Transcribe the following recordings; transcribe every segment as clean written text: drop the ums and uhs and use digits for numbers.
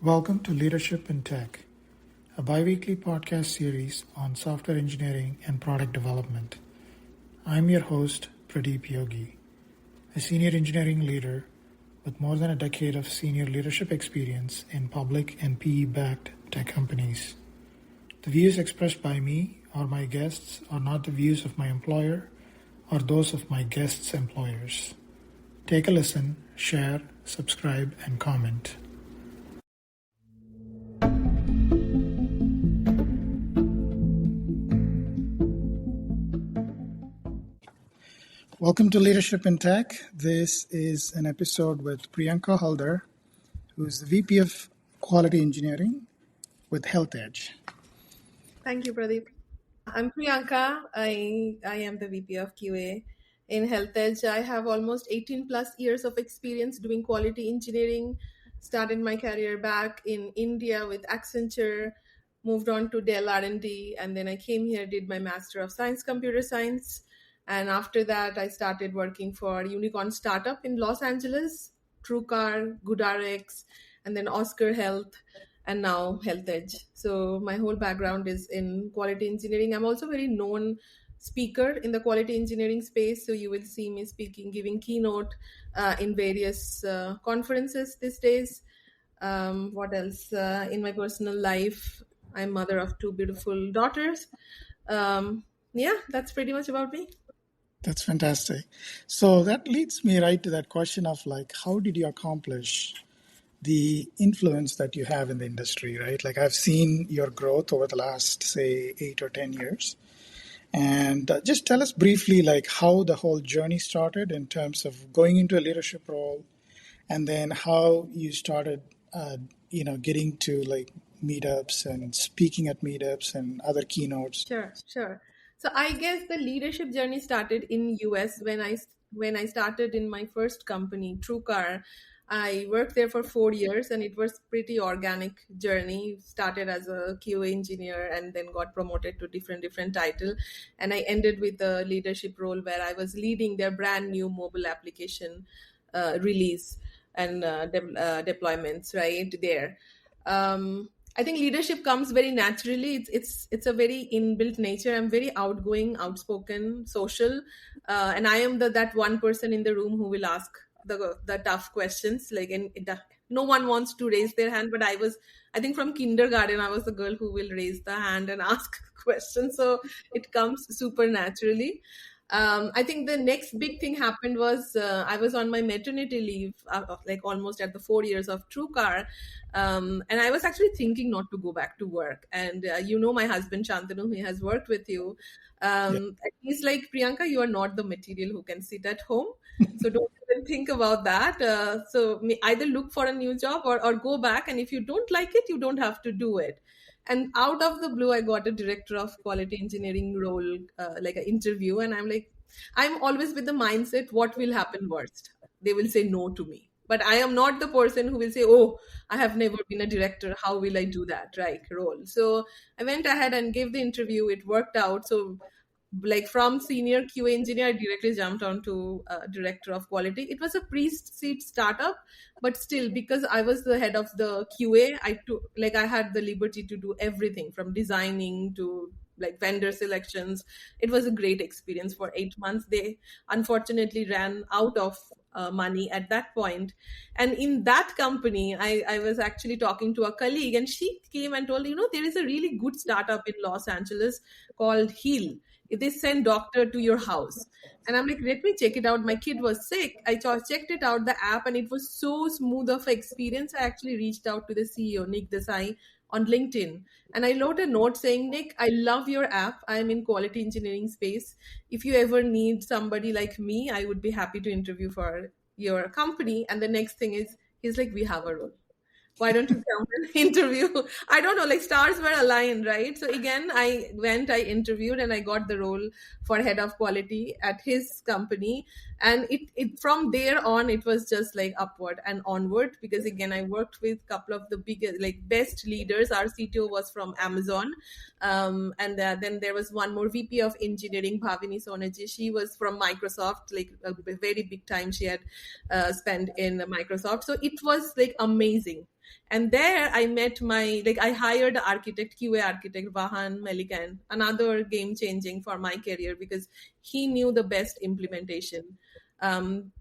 Welcome to Leadership in Tech, a bi-weekly podcast series on software engineering and product development. I'm your host, Pradipe Yoggi, a senior engineering leader with more than a decade of senior leadership experience in public and PE-backed tech companies. The views expressed by me or my guests are not the views of my employer or those of my guests' employers. Take a listen, share, subscribe, and comment. Welcome to Leadership in Tech. This is an episode with Priyanka Halder, who is the VP of Quality Engineering with HealthEdge. Thank you, Pradeep. I'm Priyanka. I am the VP of QA in HealthEdge. I have almost 18 plus years of experience doing quality engineering. Started my career back in India with Accenture, moved on to Dell R&D, and then I came here, did my Master of Science, Computer Science. And after that, I started working for Unicorn Startup in Los Angeles, TrueCar, GoodRx, and then Oscar Health, and now HealthEdge. So my whole background is in quality engineering. I'm also a very known speaker in the quality engineering space. So you will see me speaking, giving keynote in various conferences these days. What else? In my personal life, I'm mother of two beautiful daughters. Yeah, that's pretty much about me. That's fantastic. So that leads me right to that question of how did you accomplish the influence that you have in the industry, right? I've seen your growth over the last, say, 8 or 10 years. And just tell us briefly, how the whole journey started in terms of going into a leadership role, and then how you started, getting to meetups and speaking at meetups and other keynotes. Sure. So I guess the leadership journey started in US when I started in my first company, TrueCar. I worked there for 4 years and it was pretty organic journey. Started as a QA engineer and then got promoted to different title. And I ended with a leadership role where I was leading their brand new mobile application release and deployments right there. I think leadership comes very naturally. It's a very inbuilt nature. I'm very outgoing, outspoken, social, and I am that one person in the room who will ask the tough questions. No one wants to raise their hand, but I think from kindergarten I was the girl who will raise the hand and ask questions. So it comes super naturally. I think the next big thing happened was I was on my maternity leave, almost at the 4 years of TrueCar, and I was actually thinking not to go back to work. And my husband Shantanu, he has worked with you. He's like, Priyanka, you are not the material who can sit at home, so don't even think about that. Either look for a new job or go back, and if you don't like it, you don't have to do it. And out of the blue, I got a director of quality engineering role, like an interview. And I'm always with the mindset, what will happen worst? They will say no to me. But I am not the person who will say, oh, I have never been a director. How will I do that? Right role. So I went ahead and gave the interview. It worked out. So from senior QA engineer, I directly jumped onto director of quality. It was a pre-seed startup, but still, because I was the head of the QA, I had the liberty to do everything from designing to vendor selections. It was a great experience for 8 months. They unfortunately ran out of money at that point. And in that company, I was actually talking to a colleague, and she came and told, there is a really good startup in Los Angeles called Heal. They send doctor to your house. And I'm like, let me check it out. My kid was sick. I checked it out, the app, and it was so smooth of experience. I actually reached out to the CEO, Nick Desai, on LinkedIn. And I wrote a note saying, Nick, I love your app. I'm in quality engineering space. If you ever need somebody like me, I would be happy to interview for your company. And the next thing is, he's like, we have a role. Why don't you come and interview? I don't know, stars were aligned, right? So again, I interviewed, and I got the role for head of quality at his company. And it from there on, it was just upward and onward, because again, I worked with a couple of the biggest, best leaders. Our CTO was from Amazon. And then there was one more VP of engineering, Bhavini Sonaji. She was from Microsoft, a very big time she had spent in Microsoft. So it was amazing. And there I met my, like, I hired architect, QA architect, Vahan Melikan, another game changing for my career because he knew the best implementation.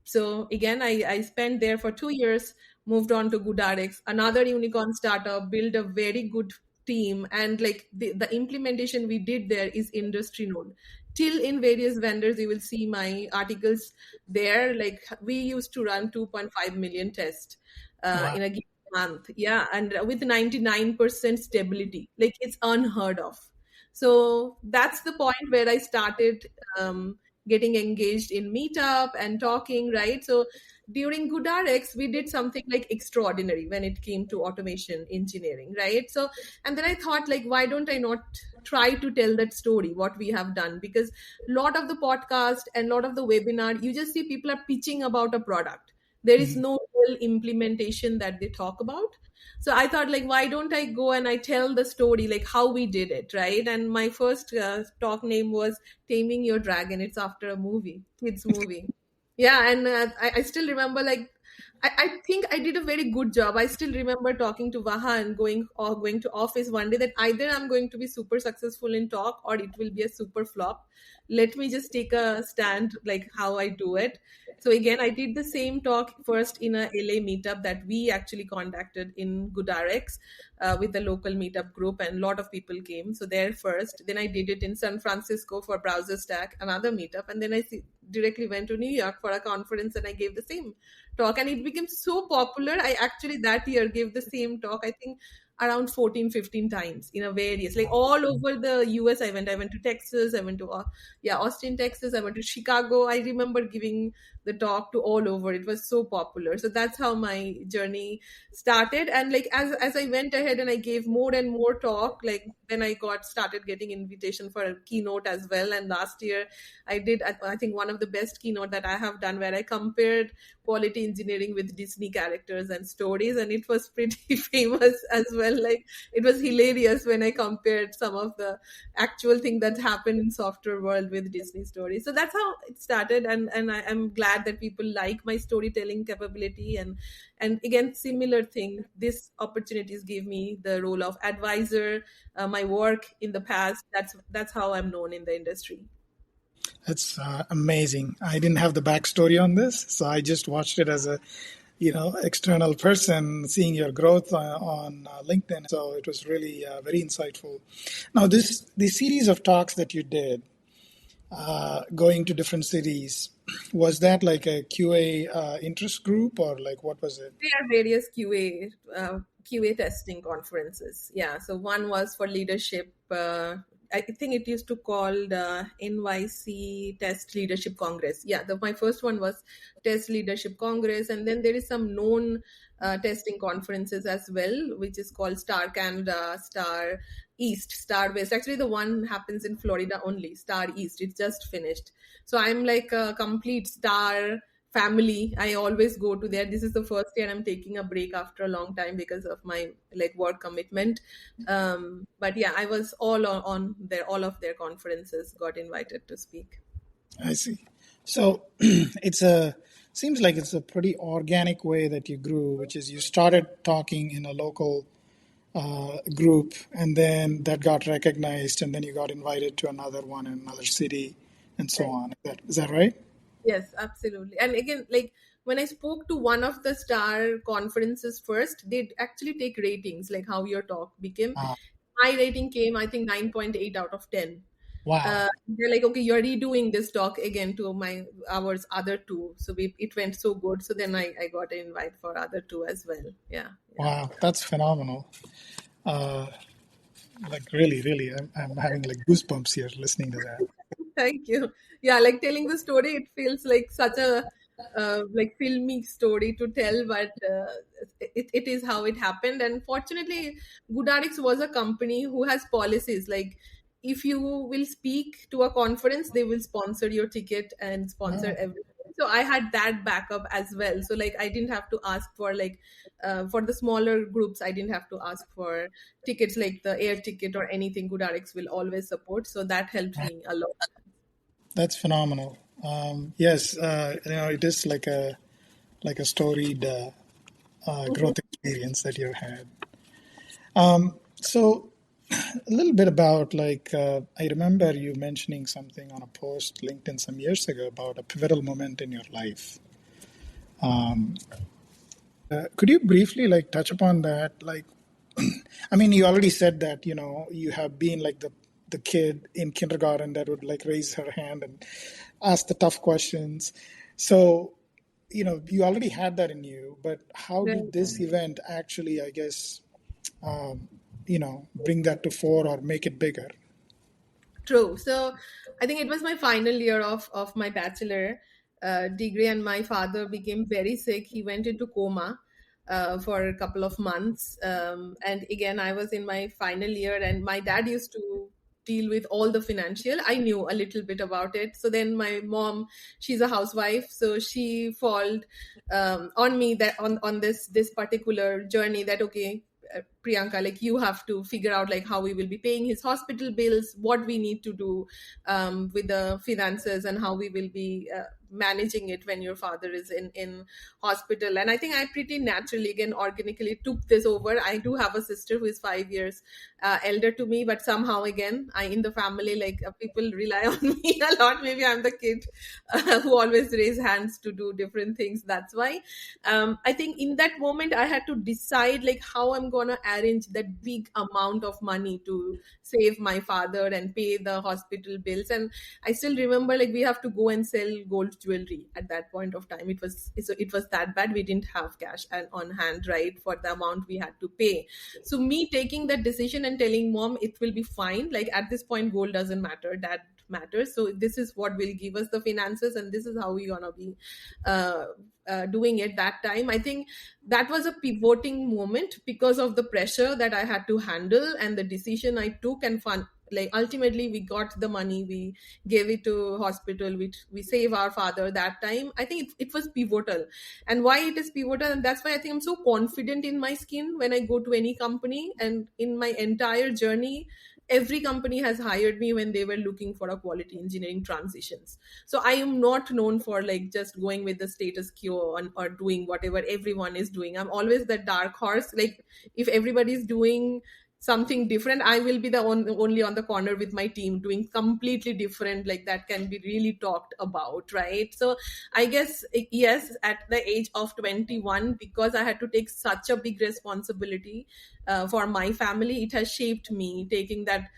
So again, I spent there for 2 years, moved on to GoodRx, another unicorn startup, built a very good team. And like the implementation we did there is industry known. Till in various vendors, you will see my articles there. Like we used to run 2.5 million tests Wow. in a given month. Yeah. And with 99% stability, like it's unheard of. So that's the point where I started getting engaged in meetup and talking, right? So during GoodRx, we did something like extraordinary when it came to automation engineering, right? So, and then I thought, like, why don't I not try to tell that story, what we have done? Because a lot of the podcast and a lot of the webinar, you just see people are pitching about a product. There is Mhm. no real implementation that they talk about. So I thought, like, why don't I go and I tell the story, like how we did it, right? And my first talk name was Taming Your Dragon. It's after a movie, kids movie. Yeah, and I still remember, like, I think I did a very good job. I still remember talking to Vahan, going to office one day, that either I'm going to be super successful in talk or it will be a super flop. Let me just take a stand, like how I do it. So again, I did the same talk first in a LA meetup that we actually conducted in GoodRx with the local meetup group, and a lot of people came. So there first, then I did it in San Francisco for Browser Stack, another meetup, and then directly went to New York for a conference and I gave the same talk, and it became so popular. I actually that year gave the same talk, I think around 14, 15 times in a various, like all over the US. I went to Texas, I went to yeah, Austin, Texas, I went to Chicago. I remember giving the talk to all over. It was so popular. So that's how my journey started. And like as I went ahead and I gave more and more talk, like then I got started getting invitation for a keynote as well. And last year I did, I think, one of the best keynote that I have done, where I compared quality engineering with Disney characters and stories, and it was pretty famous as well. Like it was hilarious when I compared some of the actual thing that happened in software world with Disney stories. So that's how it started, and I'm glad that people like my storytelling capability. And again, similar thing, this opportunities gave me the role of advisor. My work in the past, that's how I'm known in the industry. That's amazing. I didn't have the backstory on this, so I just watched it as a external person seeing your growth on LinkedIn. So it was really very insightful. Now, this series of talks that you did, going to different cities, was that like a QA interest group, or like what was it? There are various QA testing conferences. Yeah, so one was for leadership. I think it used to called NYC Test Leadership Congress. Yeah, my first one was Test Leadership Congress, and then there is some known testing conferences as well, which is called Star Canada, Star East, Star West. Actually, the one happens in Florida only. Star East. It's just finished. So I'm like a complete Star family. I always go to there. This is the first year I'm taking a break after a long time because of my like work commitment. But yeah, I was all on their all of their conferences, got invited to speak. I see. So it's a seems like it's a pretty organic way that you grew, which is you started talking in a local group, and then that got recognized, and then you got invited to another one in another city, and so Right. on. Is that right? Yes, absolutely. And again, like when I spoke to one of the star conferences first, they'd actually take ratings, like how your talk became. Uh, My rating came, I think, 9.8 out of 10. wow. They're like, okay, you're redoing this talk again to my ours other two. So it went so good. So then I got an invite for other two as well. Yeah, yeah. Wow. That's phenomenal. Uh, like really, really, I'm having like goosebumps here listening to that. Thank you. Yeah, like telling the story, it feels like such a like filmy story to tell, but it is how it happened. And fortunately, GoodRx was a company who has policies. Like if you will speak to a conference, they will sponsor your ticket and sponsor Oh, everything. So I had that backup as well. So like I didn't have to ask for like for the smaller groups, I didn't have to ask for tickets like the air ticket or anything. GoodRx will always support. So that helped me a lot. that's phenomenal. Yes, it is like a storied growth. experience that you had. So, a little bit about I remember you mentioning something on a post LinkedIn some years ago about a pivotal moment in your life. Could you briefly touch upon that? I mean, you already said that you have been like the kid in kindergarten that would raise her hand and ask the tough questions. So you already had that in you, but how Right. did this event actually, I guess, bring that to fore or make it bigger? True. So I think it was my final year of my bachelor degree, and my father became very sick. He went into coma for a couple of months. And again, I was in my final year, and my dad used to deal with all the financial. I knew a little bit about it. So then my mom, she's a housewife, so she followed on me that on this particular journey that okay, Priyanka, like you have to figure out like how we will be paying his hospital bills, what we need to do with the finances, and how we will be managing it when your father is in hospital. And I think I pretty naturally, again, organically took this over. I do have a sister who is 5 years elder to me, but somehow again, I in the family people rely on me a lot. Maybe I'm the kid who always raise hands to do different things. That's why I think in that moment I had to decide like how I'm gonna arrange that big amount of money to save my father and pay the hospital bills. And I still remember like we have to go and sell gold jewelry at that point of time. It was that bad. We didn't have cash and on hand, right, for the amount we had to pay. So me taking that decision and telling mom it will be fine, like at this point gold doesn't matter, that matters. So this is what will give us the finances, and this is how we're gonna be uh, doing it that time. I think that was a pivoting moment because of the pressure that I had to handle and the decision I took. And fun, like ultimately we got the money, we gave it to hospital, we save our father that time. I think it was pivotal. And why it is pivotal, and that's why I think I'm so confident in my skin when I go to any company. And in my entire journey, every company has hired me when they were looking for a quality engineering transitions. So I am not known for like just going with the status quo or doing whatever everyone is doing. I'm always the dark horse. Like if everybody's doing something different, I will be the only on the corner with my team doing completely different, like that can be really talked about, right? So I guess yes, at the age of 21, because I had to take such a big responsibility for my family, it has shaped me taking that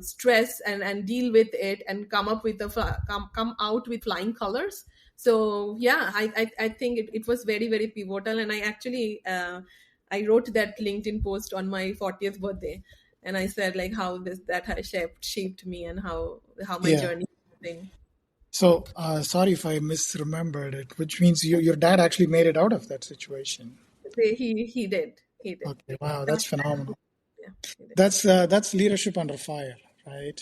stress and deal with it and come up with come out with flying colors. So yeah, I think it was very very pivotal. And I actually I wrote that LinkedIn post on my 40th birthday, and I said like how this that has shaped me and how my Yeah. journey thing. So, sorry if I misremembered it, which means your dad actually made it out of that situation. He did. Okay, wow, And that's phenomenal. yeah, he did. That's leadership under fire, right?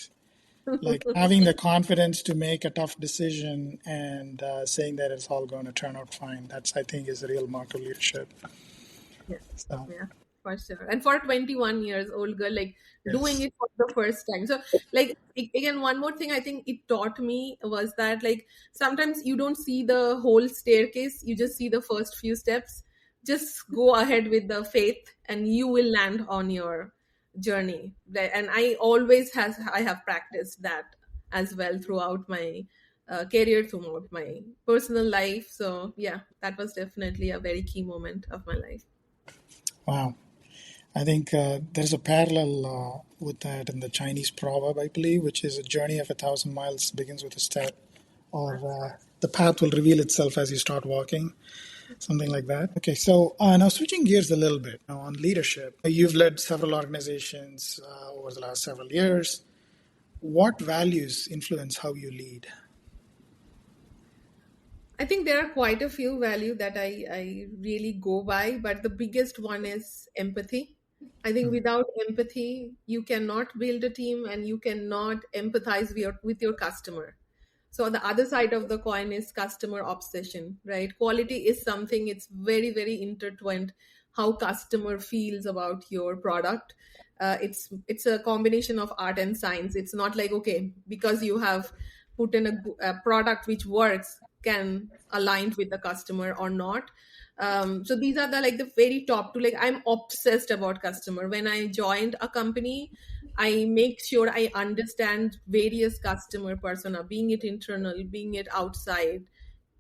Like having the confidence to make a tough decision and saying that it's all going to turn out fine. That's, I think, is a real mark of leadership. Yeah, So, yeah, for sure. And for a 21 years old girl, like doing yes. it for the first time. So, like, again, one more thing I think it taught me was that, like, sometimes you don't see the whole staircase, you just see the first few steps. Just go ahead with the faith, and you will land on your journey. And I have practiced that as well throughout my career, throughout my personal life. So, yeah, that was definitely a very key moment of my life. Wow. I think there's a parallel with that in the Chinese proverb, I believe, which is a journey of 1,000 miles begins with a step, or the path will reveal itself as you start walking, something like that. Okay, so now switching gears a little bit on leadership. You've led several organizations over the last several years. What values influence how you lead? I think there are quite a few value that I really go by, but the biggest one is empathy. I think without empathy, you cannot build a team and you cannot empathize with your customer. So on the other side of the coin is customer obsession, right? Quality is something, it's very, very intertwined how customer feels about your product. It's a combination of art and science. It's not like okay, because you have put in a product which works can align with the customer or not. So these are the like the very top two. Like I'm obsessed about customer. When I joined a company, I make sure I understand various customer persona, being it internal, being it outside,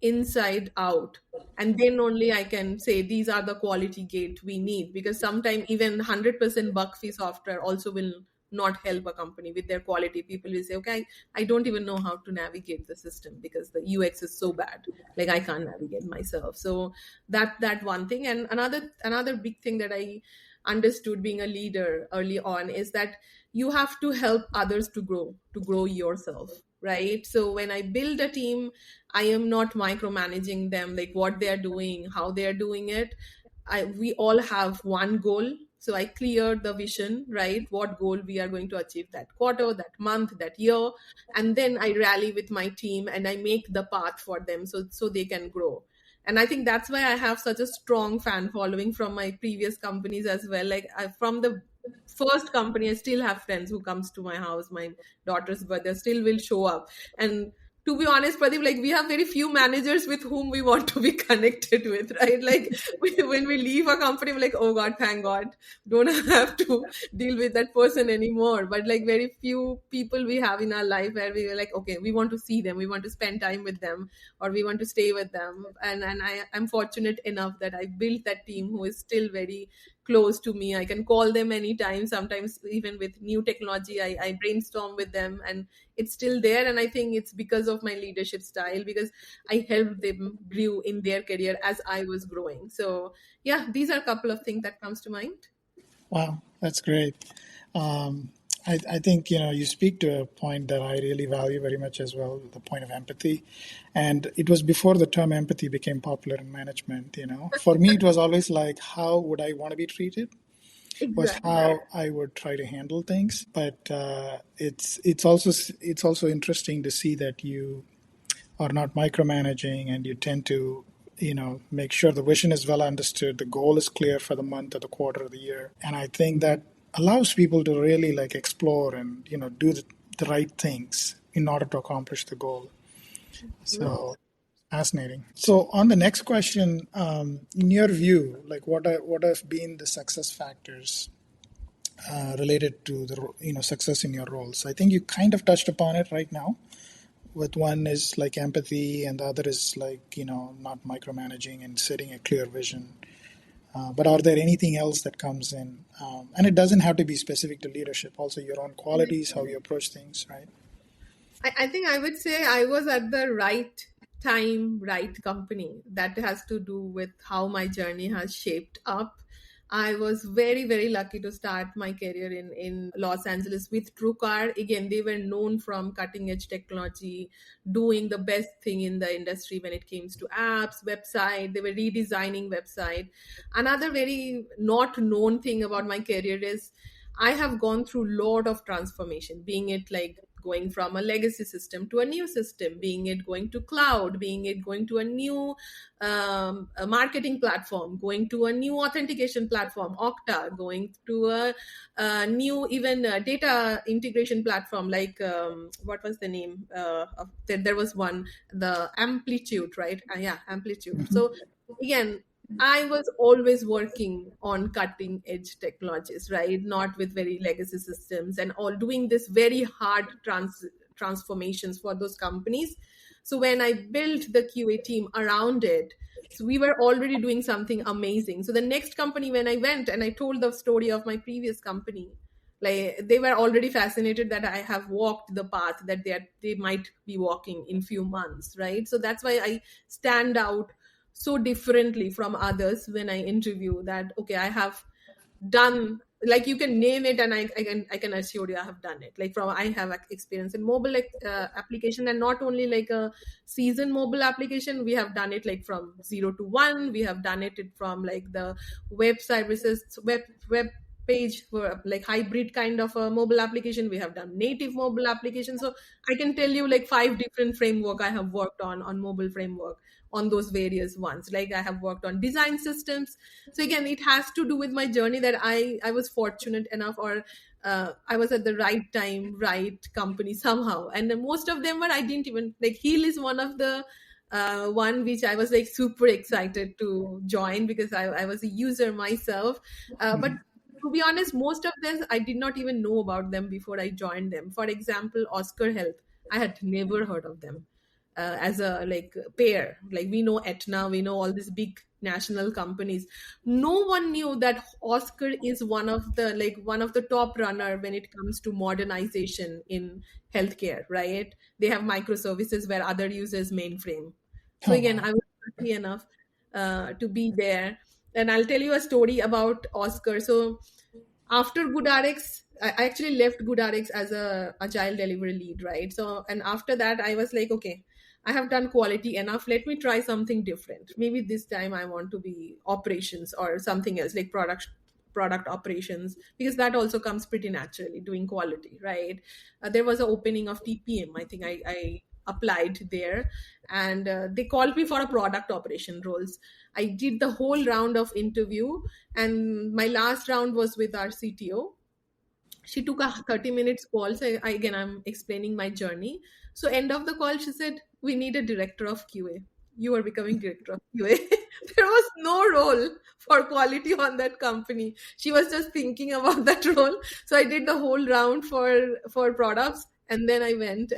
inside out, and then only I can say these are the quality gate we need, because sometimes even 100% bug free software also will not help a company with their quality. People will say, okay, I don't even know how to navigate the system because the UX is so bad, like I can't navigate myself. So that one thing. And another big thing that I understood being a leader early on is that you have to help others to grow yourself, right? So when I build a team, I am not micromanaging them, like what they are doing, how they are doing it. We all have one goal. So I clear the vision, right? What goal we are going to achieve that quarter, that month, that year. And then I rally with my team and I make the path for them so they can grow. And I think that's why I have such a strong fan following from my previous companies as well. Like from the first company, I still have friends who comes to my house, my daughter's birthday still will show up. And to be honest, Pradeep, like we have very few managers with whom we want to be connected with, right? Like when we leave a company, we're like, oh God, thank God, don't have to deal with that person anymore. But like very few people we have in our life where we were like, okay, we want to see them, we want to spend time with them, or we want to stay with them. And I'm fortunate enough that I built that team who is still very close to me. I can call them anytime. Sometimes even with new technology, I brainstorm with them, and it's still there. And I think it's because of my leadership style, because I helped them grew in their career as I was growing. So yeah, these are a couple of things that comes to mind. Wow, that's great. Um, I think you speak to a point that I really value very much as well, the point of empathy. And it was before the term empathy became popular in management. For me, it was always like, how would I want to be treated? Was Exactly. how I would try to handle things. But it's also interesting to see that you are not micromanaging, and you tend to make sure the vision is well understood, the goal is clear for the month or the quarter of the year. And I think that allows people to really like explore and do the right things in order to accomplish the goal. True. So fascinating. So on the next question, in your view, like what have been the success factors related to the success in your roles? I think you kind of touched upon it right now. With one is like empathy, and the other is like not micromanaging and setting a clear vision. But are there anything else that comes in? And it doesn't have to be specific to leadership. Also, your own qualities, how you approach things, right? I think I would say I was at the right time, right company. That has to do with how my journey has shaped up. I was very, very lucky to start my career in Los Angeles with TrueCar. Again, they were known from cutting edge technology, doing the best thing in the industry when it comes to apps, website. They were redesigning website. Another very not known thing about my career is I have gone through a lot of transformation, being it like going from a legacy system to a new system, being it going to cloud, being it going to a new a marketing platform, going to a new authentication platform, Okta, going to a new even data integration platform like what was the name? There was one, the Amplitude, right? Yeah, Amplitude. Hmm. So again, I was always working on cutting edge technologies, right? Not with very legacy systems and all doing this very hard transformations for those companies. So when I built the QA team around it, so we were already doing something amazing. So the next company, when I went and I told the story of my previous company, like they were already fascinated that I have walked the path that they might be walking in few months, right? So that's why I stand out so differently from others when I interview that okay, I have done, like you can name it and I can assure you I have done it. Like from I have experience in mobile like, application, and not only like a season mobile application. We have done it like from 0 to 1. We have done it from like the web services, web page for like hybrid kind of a mobile application. We have done native mobile application. So I can tell you like 5 different framework I have worked on mobile framework, on those various ones. Like I have worked on design systems. So again, it has to do with my journey that I was fortunate enough, or I was at the right time, right company somehow. And then most of them were I didn't even like. Heal is one of the One which I was like super excited to join because I was a user myself. But to be honest, most of them I did not even know about them before I joined them. For example, Oscar Health, I had never heard of them as a like pair. Like we know Aetna, we know all these big national companies. No one knew that Oscar is one of the top runner when it comes to modernization in healthcare, right? They have microservices where other users mainframe. So Oh, again, wow. I was lucky enough to be there. And I'll tell you a story about Oscar. So after GoodRx, I actually left GoodRx as a agile delivery lead, right? So, and after that, I was like, okay, I have done quality enough. Let me try something different. Maybe this time I want to be operations or something else like product operations, because that also comes pretty naturally doing quality, right? There was an opening of TPM. I think I applied there, and they called me for a product operation roles. I did the whole round of interview, and my last round was with our CTO. She took a 30 minutes call. So again, I'm explaining my journey. So end of the call, she said, we need a director of QA. You are becoming director of QA. There was no role for quality on that company. She was just thinking about that role. So I did the whole round for products, and then I went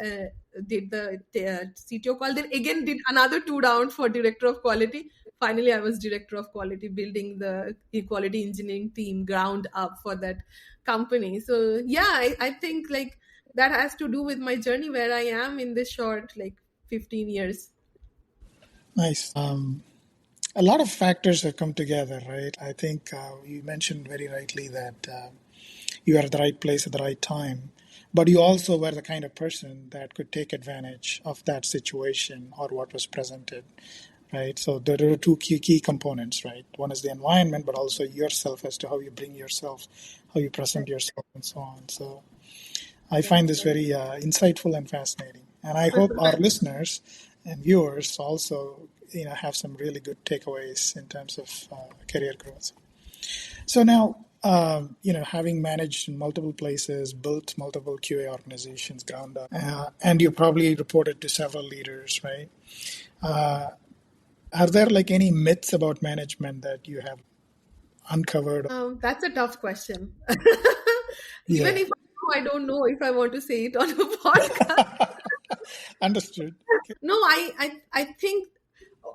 did the CTO call. Then again did another two rounds for director of quality. Finally, I was director of quality, building the quality engineering team ground up for that company. So yeah, I think like that has to do with my journey where I am in this short like 15 years. Nice. A lot of factors have come together, right? I think you mentioned very rightly that you are at the right place at the right time, but you also were the kind of person that could take advantage of that situation or what was presented, right? So there are two key components, right? One is the environment, but also yourself as to how you bring yourself, how you present yourself, and so on. So I find this very insightful and fascinating, and I hope our listeners and viewers also, have some really good takeaways in terms of career growth. So now, having managed in multiple places, built multiple QA organizations ground up, and you probably reported to several leaders, right? Are there like any myths about management that you have uncovered? That's a tough question. Even Yeah, if I don't know if I want to say it on a podcast. understood. No, I think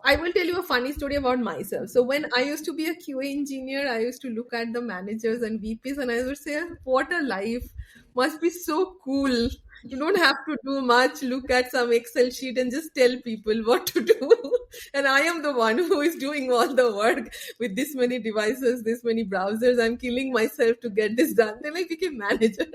I will tell you a funny story about myself. So when I used to be a QA engineer, I used to look at the managers and VPs, and I would say, "What a life! Must be so cool. You don't have to do much. Look at some Excel sheet and just tell people what to do." And I am the one who is doing all the work with this many devices, this many browsers. I'm killing myself to get this done. Then I became manager,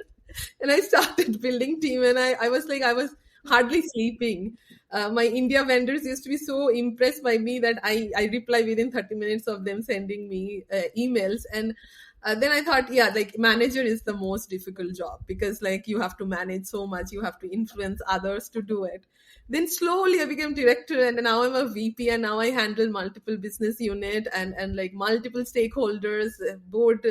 and I started building team, and I was like, I was hardly sleeping. My India vendors used to be so impressed by me that I reply within 30 minutes of them sending me emails. And then I thought, yeah, like manager is the most difficult job because like you have to manage so much, you have to influence others to do it. Then slowly I became director, and now I'm a VP, and now I handle multiple business unit and like multiple stakeholders, board,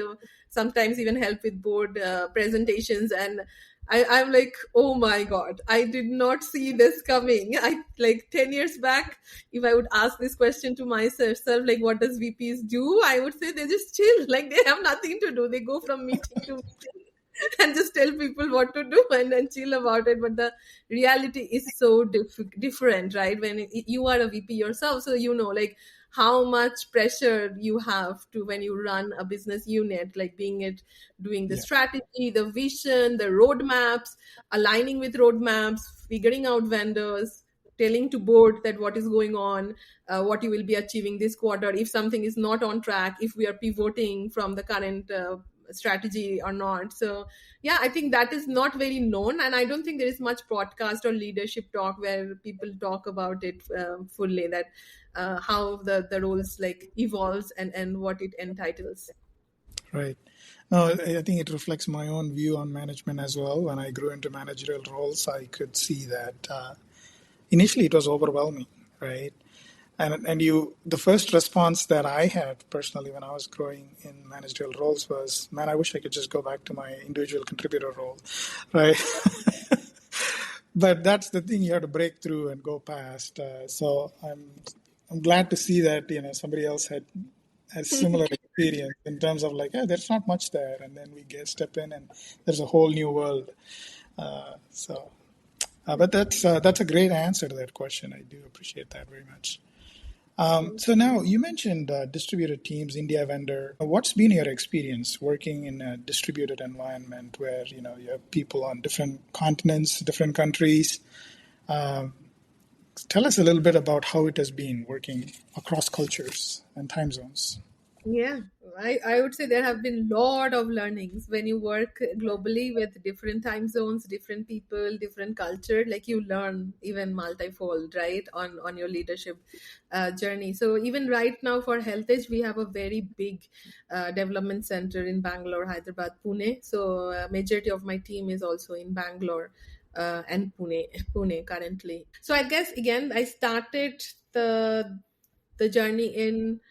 sometimes even help with board presentations. And I'm like, oh my God, I did not see this coming. I like 10 years back, if I would ask this question to myself, like, what does VPs do? I would say they just chill. Like they have nothing to do. They go from meeting to meeting and just tell people what to do and then chill about it. But the reality is so different, right? When you are a VP yourself, so you know, like how much pressure you have to when you run a business unit, like being it doing the Yeah, strategy, the vision, the roadmaps, aligning with roadmaps, figuring out vendors, telling to board that what is going on, what you will be achieving this quarter, if something is not on track, if we are pivoting from the current strategy or not. So yeah, I think that is not very known, and I don't think there is much podcast or leadership talk where people talk about it fully, that how the roles like evolves and what it entitles. right. No, I think it reflects my own view on management as well. When I grew into managerial roles, I could see that initially it was overwhelming, right? And the first response that I had personally when I was growing in managerial roles was, man, I wish I could just go back to my individual contributor role, right? But that's the thing, you have to break through and go past. So I'm glad to see that somebody else had a similar experience in terms of like, yeah, there's not much there, and then we get step in, and there's a whole new world. But that's a great answer to that question. I do appreciate that very much. So now you mentioned distributed teams, India vendor. What's been your experience working in a distributed environment where you have people on different continents, different countries? Um, Tell us a little bit about how it has been working across cultures and time zones. Yeah, I would say there have been lot of learnings when you work globally with different time zones, different people, different culture. Like you learn even multifold, right, on your leadership journey. So even right now for HealthEdge, we have a very big development center in Bangalore, Hyderabad, Pune. So majority of my team is also in Bangalore and Pune currently. So I guess again I started the journey in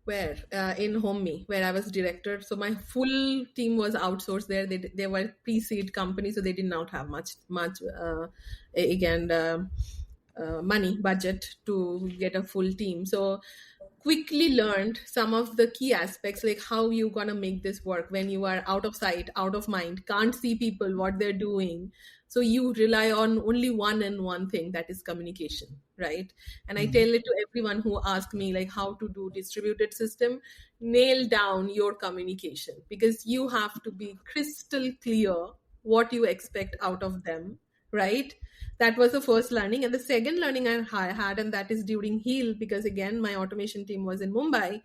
Homey, where I was director. So my full team was outsourced there. They were pre-seed company, so they did not have much again money budget to get a full team. So quickly learned some of the key aspects, like how you gonna make this work when you are out of sight, out of mind, can't see people what they're doing. So you rely on only one and one thing, that is communication, right? And I tell it to everyone who ask me like how to do distributed system: nail down your communication, because you have to be crystal clear what you expect out of them, right? That was the first learning. And the second learning I had, and that is during heal, because again my automation team was in Mumbai.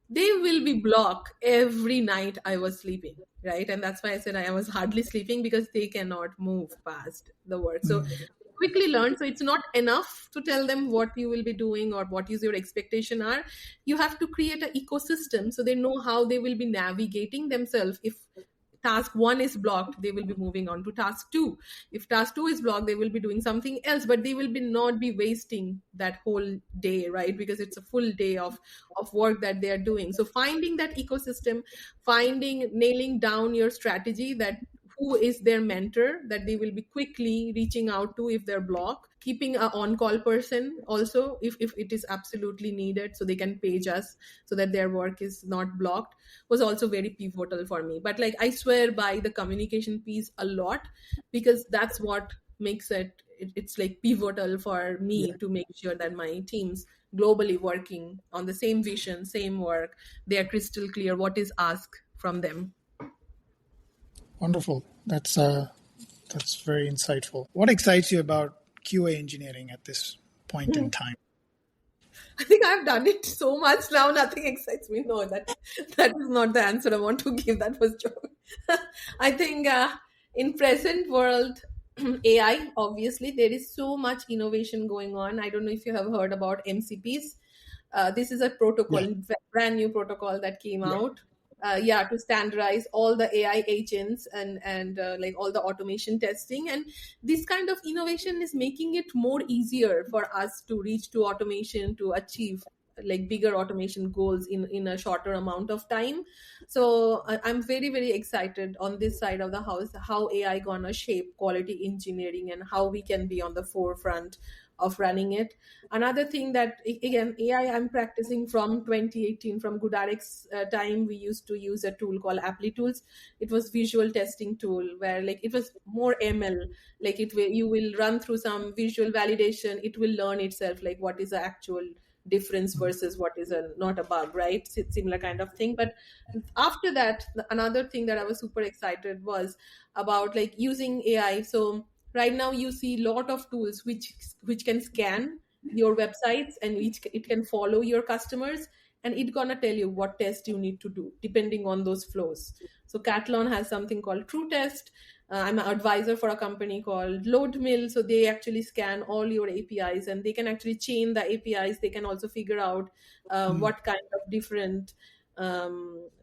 They will be blocked every night I was sleeping, right? And that's why I said I was hardly sleeping, because they cannot move past the work. So quickly learn. So it's not enough to tell them what you will be doing or what is your expectation are. You have to create an ecosystem so they know how they will be navigating themselves. If task one is blocked, they will be moving on to task two. If task two is blocked, they will be doing something else, but they will be not be wasting that whole day, right? Because it's a full day of work that they are doing. So finding that ecosystem, finding, nailing down your strategy, that who is their mentor that they will be quickly reaching out to if they're blocked, keeping a on-call person also if it is absolutely needed, so they can page us so that their work is not blocked, was also very pivotal for me. But like I swear by the communication piece a lot, because that's what makes it's like pivotal for me to make sure that my teams globally working on the same vision, same work, they are crystal clear what is asked from them. Wonderful. That's very insightful. What excites you about QA engineering at this point in time? I think I've done it so much now, nothing excites me. No, that is not the answer I want to give. That was joke. I think in present world, AI, obviously, there is so much innovation going on. I don't know if you have heard about MCPs. This is a protocol, Yeah, brand new protocol that came yeah. out. Yeah, to standardize all the AI agents and like all the automation testing. And this kind of innovation is making it more easier for us to reach to automation, to achieve like bigger automation goals in a shorter amount of time. So I'm very very excited on this side of the house, how AI gonna shape quality engineering and how we can be on the forefront of running it. Another thing that again AI I'm practicing from 2018, from GoodRx time. We used to use a tool called Tools. It was visual testing tool where like it was more ML. Like you will run through some visual validation, it will learn itself like what is the actual difference versus what is a not a bug, right? Similar kind of thing. But after that, another thing that I was super excited was about like using AI. So right now you see a lot of tools which can scan your websites, and it can follow your customers, and it gonna tell you what test you need to do depending on those flows. So Catalan has something called True Test. I'm an advisor for a company called LoadMill. So they actually scan all your APIs, and they can actually chain the APIs. They can also figure out what kind of different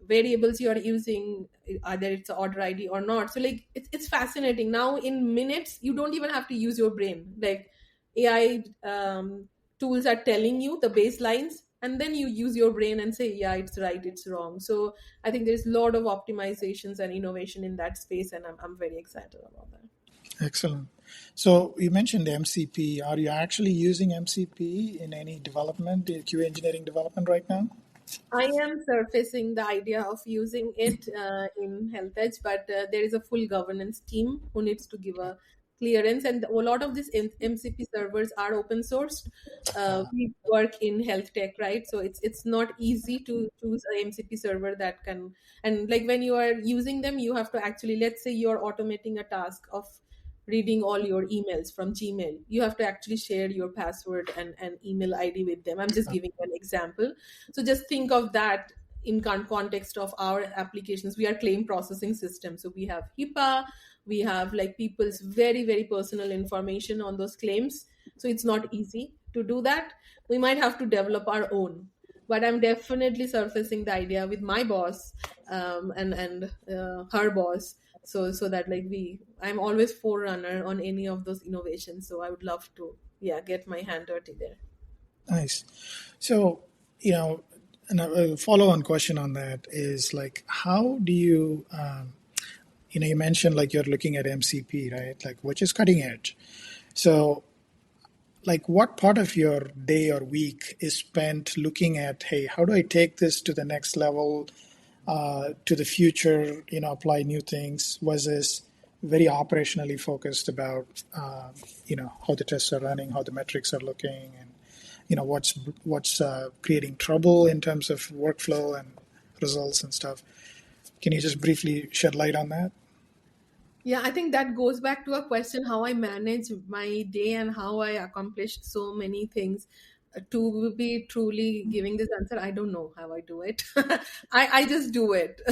variables you are using, either it's an order ID or not. So like it's fascinating. Now in minutes, you don't even have to use your brain. Like AI tools are telling you the baselines, and then you use your brain and say, yeah, it's right, it's wrong. So I think there's a lot of optimizations and innovation in that space, and I'm very excited about that. Excellent. So you mentioned MCP. Are you actually using MCP in any development, QA engineering development right now? I am surfacing the idea of using it in HealthEdge, but there is a full governance team who needs to give a clearance, and a lot of these MCP servers are open sourced. We work in health tech, right? So it's not easy to choose a MCP server that can, and like when you are using them, you have to actually, let's say you're automating a task of reading all your emails from Gmail. You have to actually share your password and email ID with them. I'm just giving an example, so just think of that in context of our applications. We are claim processing system. So we have HIPAA, we have like people's very personal information on those claims. So it's not easy to do that. We might have to develop our own. But I'm definitely surfacing the idea with my boss and her boss. So that like I'm always forerunner on any of those innovations. So I would love to, yeah, get my hand dirty there. Nice. So, you know, and a follow-on question on that is like, how do you, you mentioned like you're looking at MCP, right? Like, which is cutting edge. So, like, what part of your day or week is spent looking at, hey, how do I take this to the next level, to the future, apply new things, versus very operationally focused about, how the tests are running, how the metrics are looking, and what's creating trouble in terms of workflow and results and stuff. Can you just briefly shed light on that? Yeah, I think that goes back to a question how I manage my day and how I accomplish so many things. To be truly giving this answer, I don't know how I do it. I just do it.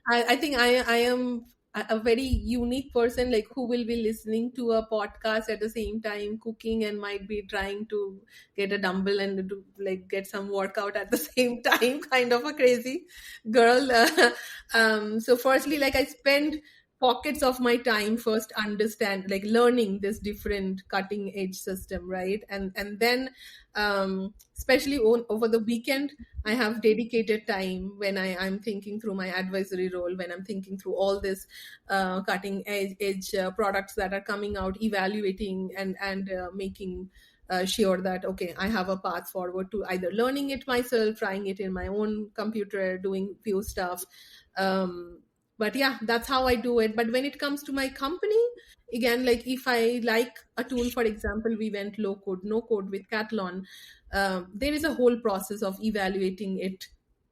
I think I am a very unique person, like who will be listening to a podcast at the same time cooking and might be trying to get a dumbbell and do like get some workout at the same time, kind of a crazy girl. So firstly, like I spend pockets of my time first understand like learning this different cutting edge system, right? And then especially over the weekend I have dedicated time when I'm thinking through my advisory role, when I'm thinking through all this cutting edge products that are coming out, evaluating and making sure that okay, I have a path forward to either learning it myself, trying it in my own computer, doing few stuff. But yeah, that's how I do it. But when it comes to my company, again, like if I like a tool, for example, we went low code no code with Catalan. There is a whole process of evaluating it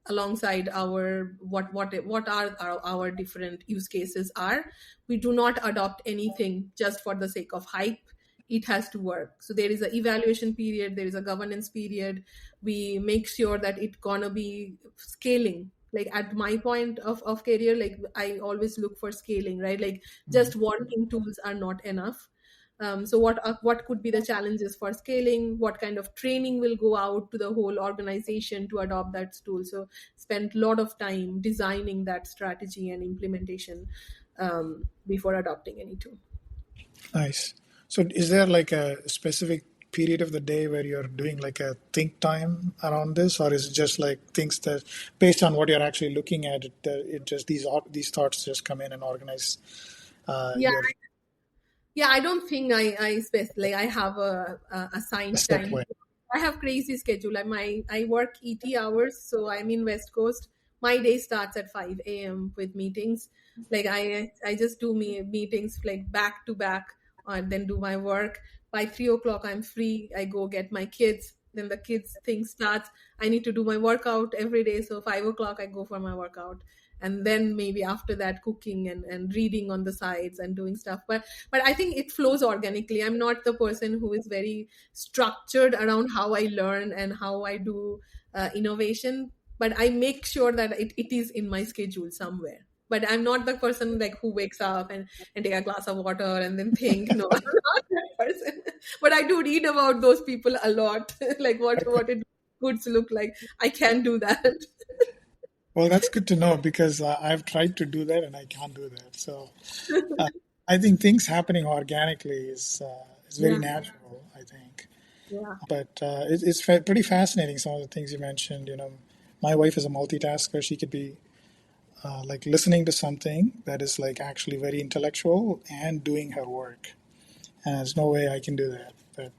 alongside our what are our different use cases are. We do not adopt anything just for the sake of hype. It has to work. So there is a evaluation period, there is a governance period. We make sure that it gonna be scaling. Like at my point of career, like I always look for scaling, right? Like just wanting tools are not enough. So what could be the challenges for scaling? What kind of training will go out to the whole organization to adopt that tool? So spend a lot of time designing that strategy and implementation before adopting any tool. Nice. So, is there like a specific period of the day where you're doing like a think time around this, or is it just like things that, based on what you're actually looking at, it just these thoughts just come in and organize Yeah, your yeah, I don't think like I have a assigned step time. way? I have crazy schedule. I work ET hours, so I'm in West Coast. My day starts at 5 a.m. with meetings. Like I just do meetings like back to back, and then do my work. By 3 o'clock, I'm free. I go get my kids. Then the kids thing starts. I need to do my workout every day. So 5 o'clock, I go for my workout, and then maybe after that, cooking and reading on the sides and doing stuff. But I think it flows organically. I'm not the person who is very structured around how I learn and how I do innovation, but I make sure that it is in my schedule somewhere. But I'm not the person like who wakes up and take a glass of water and then think, no, I'm not that person. But I do read about those people a lot, like what it goods look like. I can do that. Well, that's good to know because I've tried to do that and I can't do that. So, uh, I think things happening organically is very Yeah, natural, I think. yeah. But pretty fascinating, some of the things you mentioned. My wife is a multitasker. She could be like listening to something that is like actually very intellectual and doing her work. And there's no way I can do that. But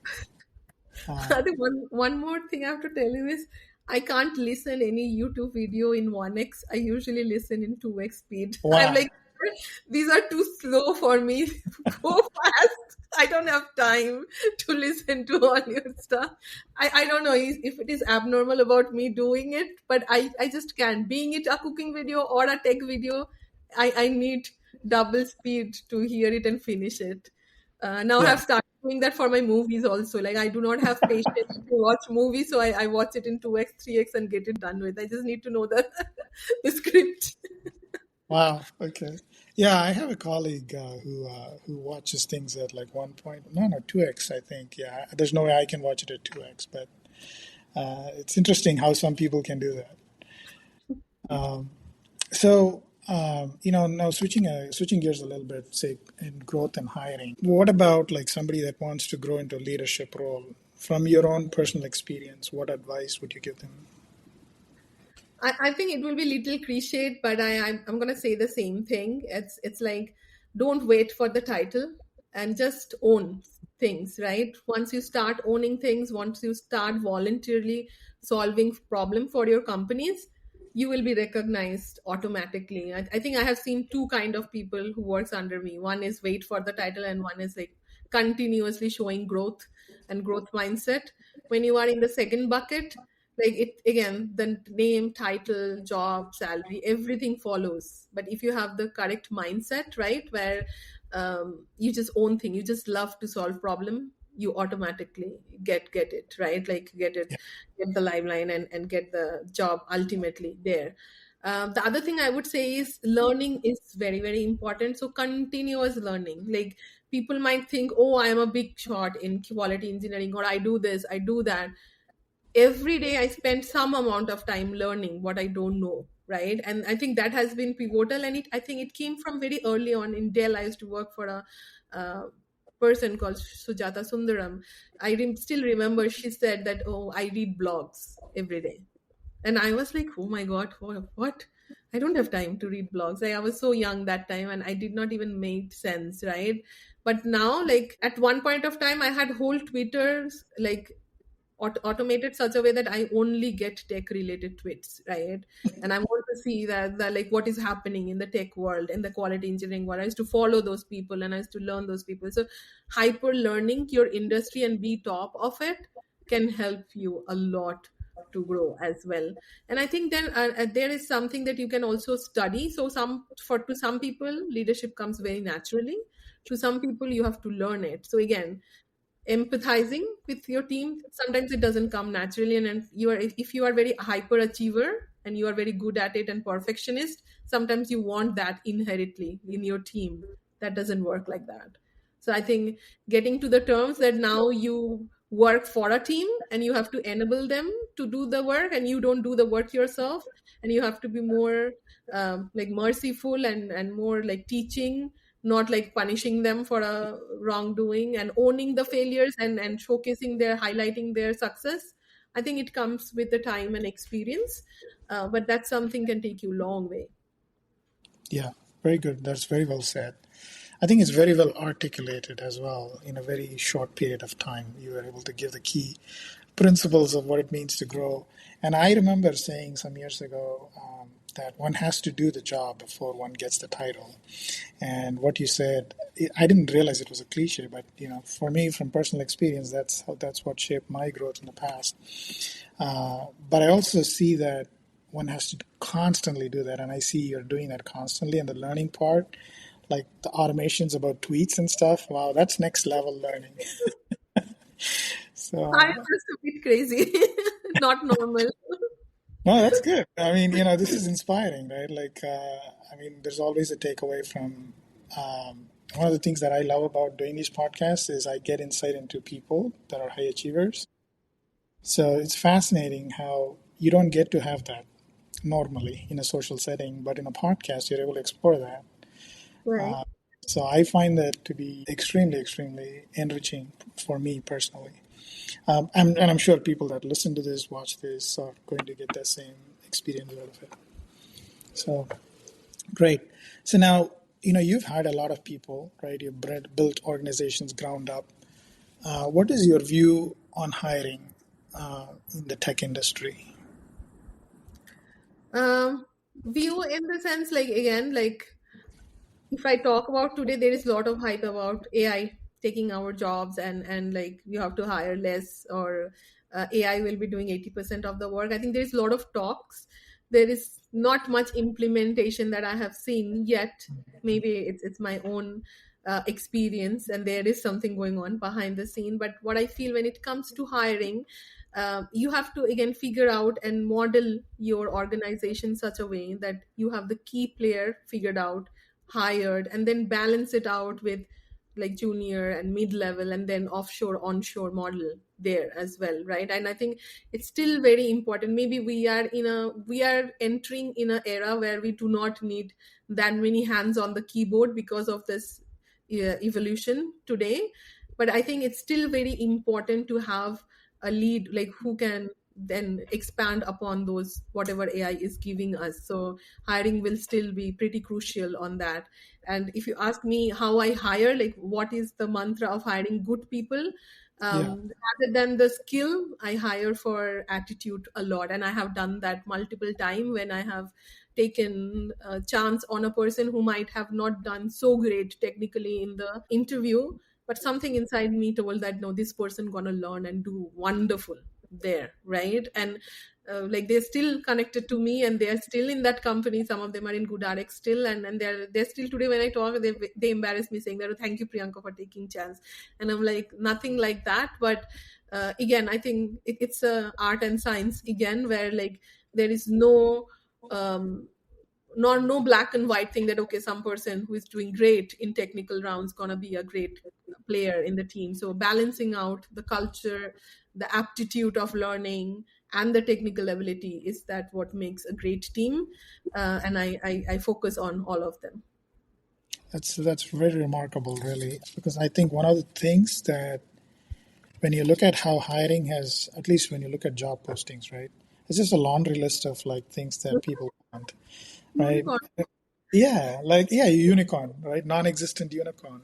uh, I think one more thing I have to tell you is I can't listen any YouTube video in 1x. I usually listen in 2x speed. I'm wow, like, these are too slow for me. Go fast. I don't have time to listen to all your stuff. I don't know if it is abnormal about me doing it, but I just can't. Being it a cooking video or a tech video, I need double speed to hear it and finish it. Now I yeah, have started doing that for my movies also. Like I do not have patience to watch movies, so I watch it in 2x, 3x and get it done with. I just need to know the, the script. wow, okay, yeah. I have a colleague who watches things at like 1 point, no, 2x. I think, yeah. There's no way I can watch it at 2x, but it's interesting how some people can do that. Um, So, now switching gears a little bit, say in growth and hiring. What about like somebody that wants to grow into a leadership role? From your own personal experience, what advice would you give them? I think it will be little cliched, but I'm gonna say the same thing. It's like don't wait for the title and just own things, right? Once you start owning things, once you start voluntarily solving problem for your companies, you will be recognized automatically. I think I have seen two kind of people who works under me. One is wait for the title, and one is like continuously showing growth and growth mindset. When you are in the second bucket, like it again, the name, title, job, salary, everything follows. But if you have the correct mindset, right, where you just own thing, you just love to solve problem, you automatically get it, right, like get it, Yeah, get the lifeline and get the job ultimately there. The other thing I would say is learning is very very important, so continuous learning. Like people might think, oh, I am a big shot in quality engineering, or I do this, I do that. Every day I spend some amount of time learning what I don't know, right? And I think that has been pivotal, and I think it came from very early on. In Dell, I used to work for a uh, person called Sujata Sundaram. Still remember she said that, oh, I read blogs every day. And I was like, oh my god, what? I don't have time to read blogs. Like, I was so young that time and I did not even make sense, right? But now, like at one point of time, I had whole Twitters like automated such a way that I only get tech related tweets, right? And I want to see that like what is happening in the tech world, in the quality engineering world. I used to follow those people and I used to learn those people. So hyper learning your industry and be top of it can help you a lot to grow as well. And I think then there is something that you can also study. So to some people leadership comes very naturally, to some people you have to learn it. So again, empathizing with your team, sometimes it doesn't come naturally, and you are, if you are very hyper achiever and you are very good at it and perfectionist, sometimes you want that inherently in your team. That doesn't work like that. So I think getting to the terms that now you work for a team and you have to enable them to do the work and you don't do the work yourself, and you have to be more like merciful and more like teaching, not like punishing them for a wrongdoing, and owning the failures and showcasing their, highlighting their success. I think it comes with the time and experience, but that's something can take you long way. yeah, very good. That's very well said. I think it's very well articulated as well. In a very short period of time, you were able to give the key principles of what it means to grow. And I remember saying some years ago that one has to do the job before one gets the title. And what you said, I didn't realize it was a cliche, but for me, from personal experience, that's what shaped my growth in the past. But I also see that one has to constantly do that, and I see you're doing that constantly. And the learning part, like the automations about tweets and stuff, wow, that's next level learning. I'm So just a bit crazy, not normal. no, that's good. I mean, this is inspiring, right? Like, I mean, there's always a takeaway from. One of the things that I love about doing these podcasts is I get insight into people that are high achievers. So it's fascinating how you don't get to have that normally in a social setting, but in a podcast, you're able to explore that. Right. Uh, so I find that to be extremely, extremely enriching for me personally. And I'm sure people that listen to this, watch this, are going to get that same experience out of it. So, Great. So now, you've had a lot of people, right? You've built organizations ground up. What is your view on hiring in the tech industry? Um, View in the sense, like, again, like, if I talk about today, there is a lot of hype about AI taking our jobs, and like you have to hire less, or AI will be doing 80% of the work. I think there is a lot of talks. There is not much implementation that I have seen yet. Maybe it's my own experience, and there is something going on behind the scene. But what I feel when it comes to hiring, you have to again figure out and model your organization such a way that you have the key player figured out, hired, and then balance it out with like junior and mid level, and then offshore onshore model there as well, right? And I think it's still very important. Maybe we are entering in an era where we do not need that many hands on the keyboard because of this evolution today. But I think it's still very important to have a lead, like who can then expand upon those whatever AI is giving us. So hiring will still be pretty crucial on that. And if you ask me how I hire, like what is the mantra of hiring good people, Yeah. rather than the skill, I hire for attitude a lot. And I have done that multiple time when I have taken a chance on a person who might have not done so great technically in the interview, but something inside me told that no, this person gonna learn and do wonderful there, right? And like they're still connected to me, and they're still in that company. Some of them are in GoodRx still, and they're still today when I talk, they embarrass me saying that, "Oh, thank you, Priyanka, for taking chance." And I'm like, nothing like that. But again, I think it's a art and science again, where like there is um, no black and white thing that okay, some person who is doing great in technical rounds gonna be a great player in the team. So balancing out the culture, the aptitude of learning, and the technical ability is that what makes a great team. And I focus on all of them. That's very remarkable, really, because I think one of the things that when you look at how hiring has, at least when you look at job postings, right, it's just a laundry list of like things that people want, right? Unicorn. Yeah, like yeah, unicorn, right? Non-existent unicorn.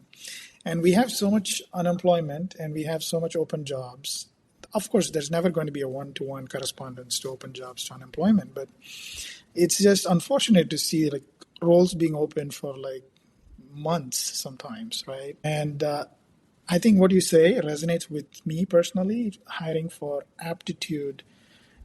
And we have so much unemployment and we have so much open jobs. Of course, there's never going to be a one-to-one correspondence to open jobs to unemployment, but it's just unfortunate to see like roles being open for like months sometimes, right? And I think what you say resonates with me personally. Hiring for aptitude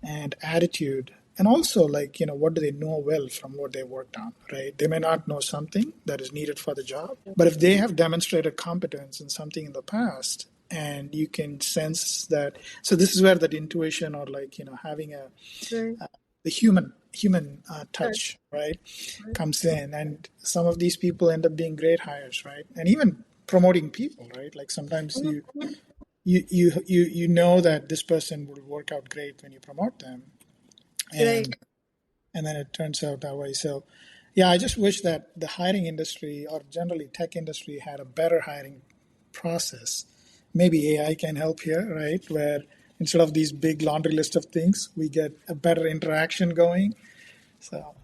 and attitude, and also like what do they know well from what they worked on, right? They may not know something that is needed for the job, but if they have demonstrated competence in something in the past, and you can sense that, so this is where that intuition or like having a Right. the human Right. touch, right, comes in, and some of these people end up being great hires, right, and even promoting people, right, like sometimes Mhm. you know that this person will work out great when you promote them, Right. and then it turns out that way. So yeah, I just wish that the hiring industry or generally tech industry had a better hiring process. Maybe AI can help here, right, where instead of these big laundry list of things, we get a better interaction going. So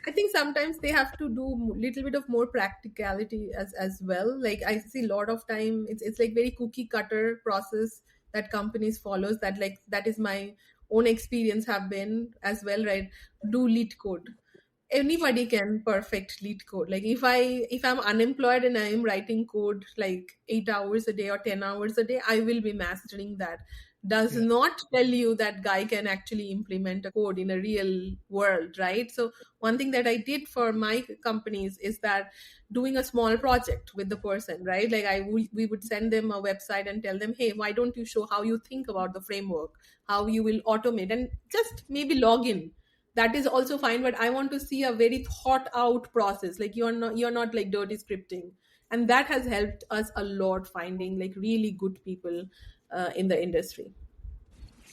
I think sometimes they have to do little bit of more practicality as well. Like I see a lot of time it's like very cookie cutter process that companies follows, that like that is my own experience have been as well, right? Do lead code, anybody can perfect lead code. Like if I'm unemployed and I'm writing code like 8 hours a day or 10 hours a day, I will be mastering that. Does yeah, not tell you that guy can actually implement a code in a real world, right? So one thing that I did for my companies is that doing a small project with the person, right? Like we would send them a website and tell them, hey, why don't you show how you think about the framework, how you will automate, and just maybe log in. That is also fine, but I want to see a very thought out process. Like you're not like dirty scripting. And that has helped us a lot finding like really good people in the industry.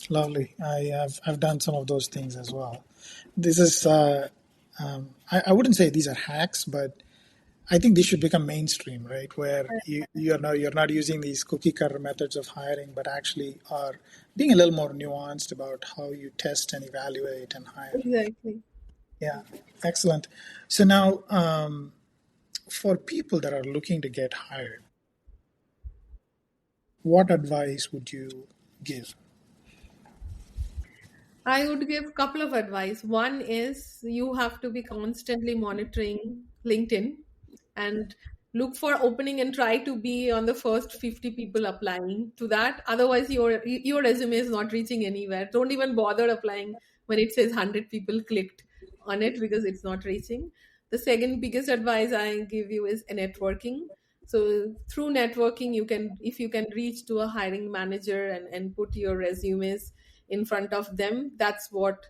lovely. I've done some of those things as well. This is I wouldn't say these are hacks, but I think these should become mainstream, right? Where you're not using these cookie cutter methods of hiring, but actually are being a little more nuanced about how you test and evaluate and hire. Exactly. Yeah, excellent. So now, for people that are looking to get hired, what advice would you give? I would give a couple of advice. One is you have to be constantly monitoring LinkedIn and look for opening and try to be on the first 50 people applying to that. Otherwise, your resume is not reaching anywhere. Don't even bother applying when it says 100 people clicked on it because it's not reaching. The second biggest advice I give you is networking. So through networking, you can, if you can reach to a hiring manager and put your resumes in front of them, that's what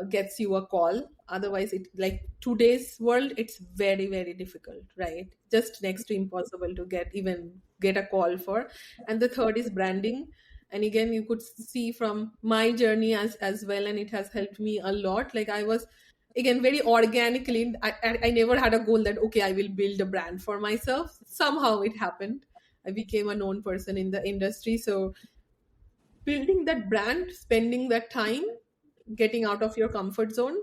gets you a call. Otherwise, it, like today's world, it's very very difficult, right? Just next to impossible to get a call for. And the third is branding. And again, you could see from my journey as well, and it has helped me a lot. Like I was, again, very organically, I never had a goal that okay, I will build a brand for myself. Somehow it happened. I became a known person in the industry. So building that brand, spending that time, getting out of your comfort zone,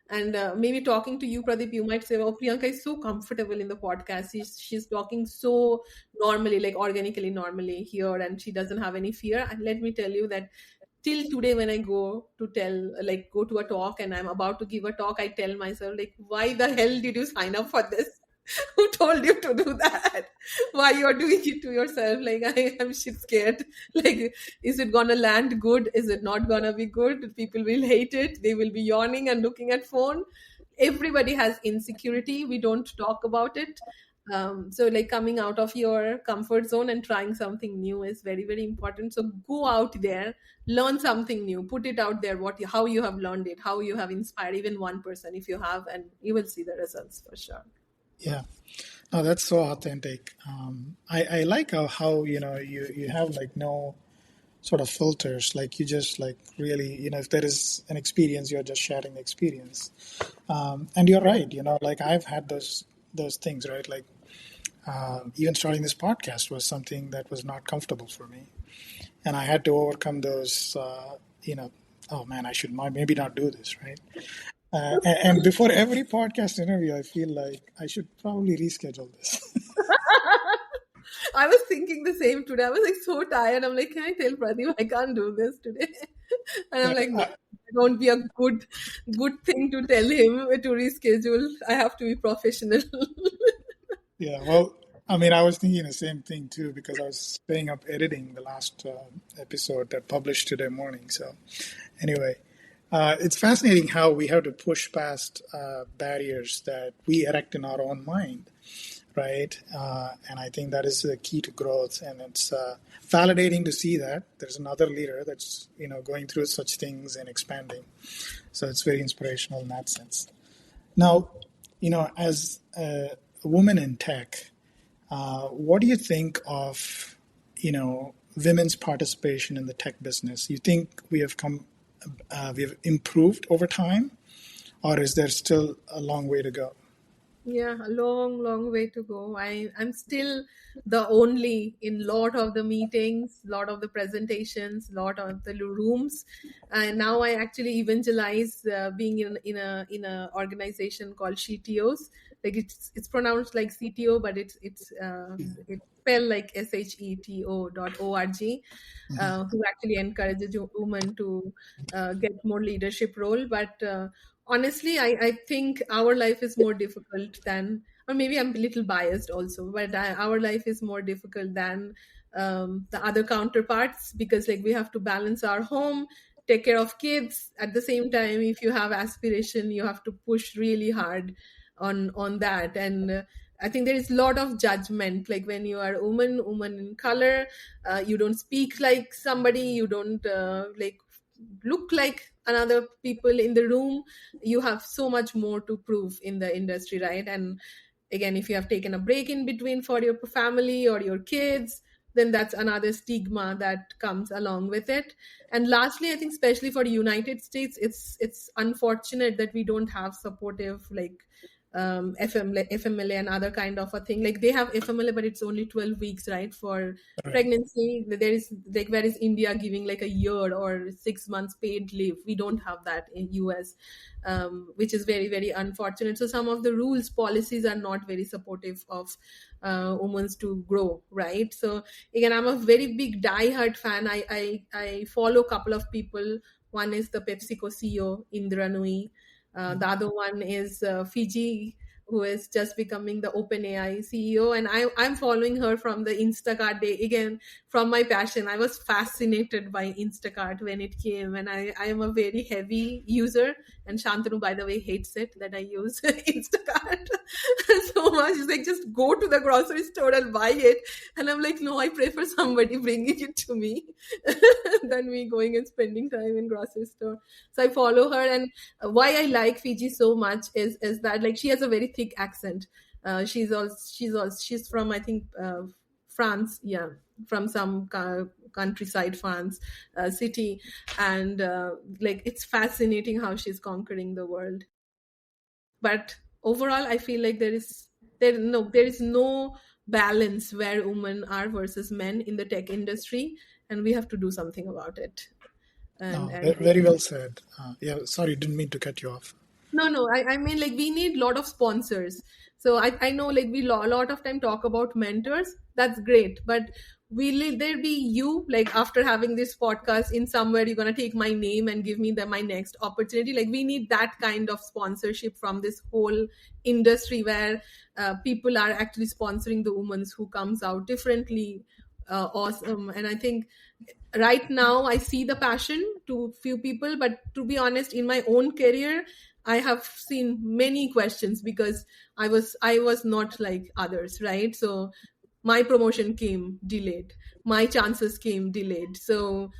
and maybe talking to you, Pradeep, you might say, oh, Priyanka is so comfortable in the podcast. She's talking so normally, like organically, normally here, and she doesn't have any fear. And let me tell you that till today, when I go to go to a talk and I'm about to give a talk, I tell myself, like, why the hell did you sign up for this? Who told you to do that? Why you're doing it to yourself? Like I am shit scared. Like, is it gonna land good? Is it not gonna be good? People will hate it. They will be yawning and looking at phone. Everybody has insecurity. We don't talk about it. So like coming out of your comfort zone and trying something new is very very important. So go out there, learn something new, put it out there. How you have learned it, how you have inspired even one person, if you have, and you will see the results for sure. Yeah, no, that's so authentic. I like how you have like no sort of filters. Like you just like really, if there is an experience, you're just sharing the experience. And you're right. Like I've had those things, right? Like even starting this podcast was something that was not comfortable for me, and I had to overcome those. Oh man, I should maybe not do this, right? And before every podcast interview, I feel like I should probably reschedule this. I was thinking the same today. I was like so tired. I'm like, can I tell Pradeep I can't do this today? And I'm Yeah, like, no, it won't be a good thing to tell him to reschedule. I have to be professional. yeah. Well, I mean, I was thinking the same thing too because I was staying up editing the last episode that published today morning. So, anyway, it's fascinating how we have to push past barriers that we erect in our own mind, right? And I think that is the key to growth, and it's validating to see that there's another leader that's going through such things and expanding. So it's very inspirational in that sense. Now, as a woman in tech, what do you think of women's participation in the tech business? You think we have improved over time, or is there still a long way to go? Yeah, a long, long way to go. I'm still the only in lot of the meetings, lot of the presentations, lot of the rooms, and now I actually evangelize being in a organization called CTOs. Like it's pronounced like CTO, but it's spelled like SHETO.org, who actually encourages women to get more leadership role. But honestly, I think our life is more difficult than, or maybe I'm a little biased also, but our life is more difficult than the other counterparts, because like we have to balance our home, take care of kids at the same time. If you have aspiration, you have to push really hard on that. And I think there is a lot of judgment, like when you are a woman in color, you don't speak like somebody, you don't like look like another people in the room. You have so much more to prove in the industry, right? And again, if you have taken a break in between for your family or your kids, then that's another stigma that comes along with it. And lastly, I think especially for the United States, it's unfortunate that we don't have supportive, like FMLA and other kind of a thing. Like they have FMLA, but it's only 12 weeks, right? For Right. pregnancy, there is like, where is India giving like a year or 6 months paid leave? We don't have that in US, which is very, very unfortunate. So some of the rules, policies are not very supportive of women to grow, right? So again, I'm a very big diehard fan. I follow a couple of people. One is the PepsiCo CEO, Indra Nui. The other one is Fiji, who is just becoming the OpenAI CEO. And I'm following her from the Instacart day. Again, from my passion, I was fascinated by Instacart when it came. And I am a very heavy user. And Shantanu, by the way, hates it that I use Instacart so much. She's like, just go to the grocery store and buy it. And I'm like, no, I prefer somebody bringing it to me than me going and spending time in grocery store. So I follow her. And why I like Fiji so much is that like she has a very thick accent. She's from, I think, France, yeah, from some countryside France city, and like it's fascinating how she's conquering the world. But overall, I feel like there is no balance where women are versus men in the tech industry, and we have to do something about it. No, And very well said. Yeah, sorry, didn't mean to cut you off. no, I mean, like, we need a lot of sponsors. So I know, like, we a lot of time talk about mentors. That's great. But will there be you, like, after having this podcast in somewhere, you're going to take my name and give me my next opportunity? Like, we need that kind of sponsorship from this whole industry where people are actually sponsoring the women who comes out differently. Awesome. And I think right now I see the passion to few people, but to be honest, in my own career, I have seen many questions because I was not like others, right? So my promotion came delayed, my chances came delayed. So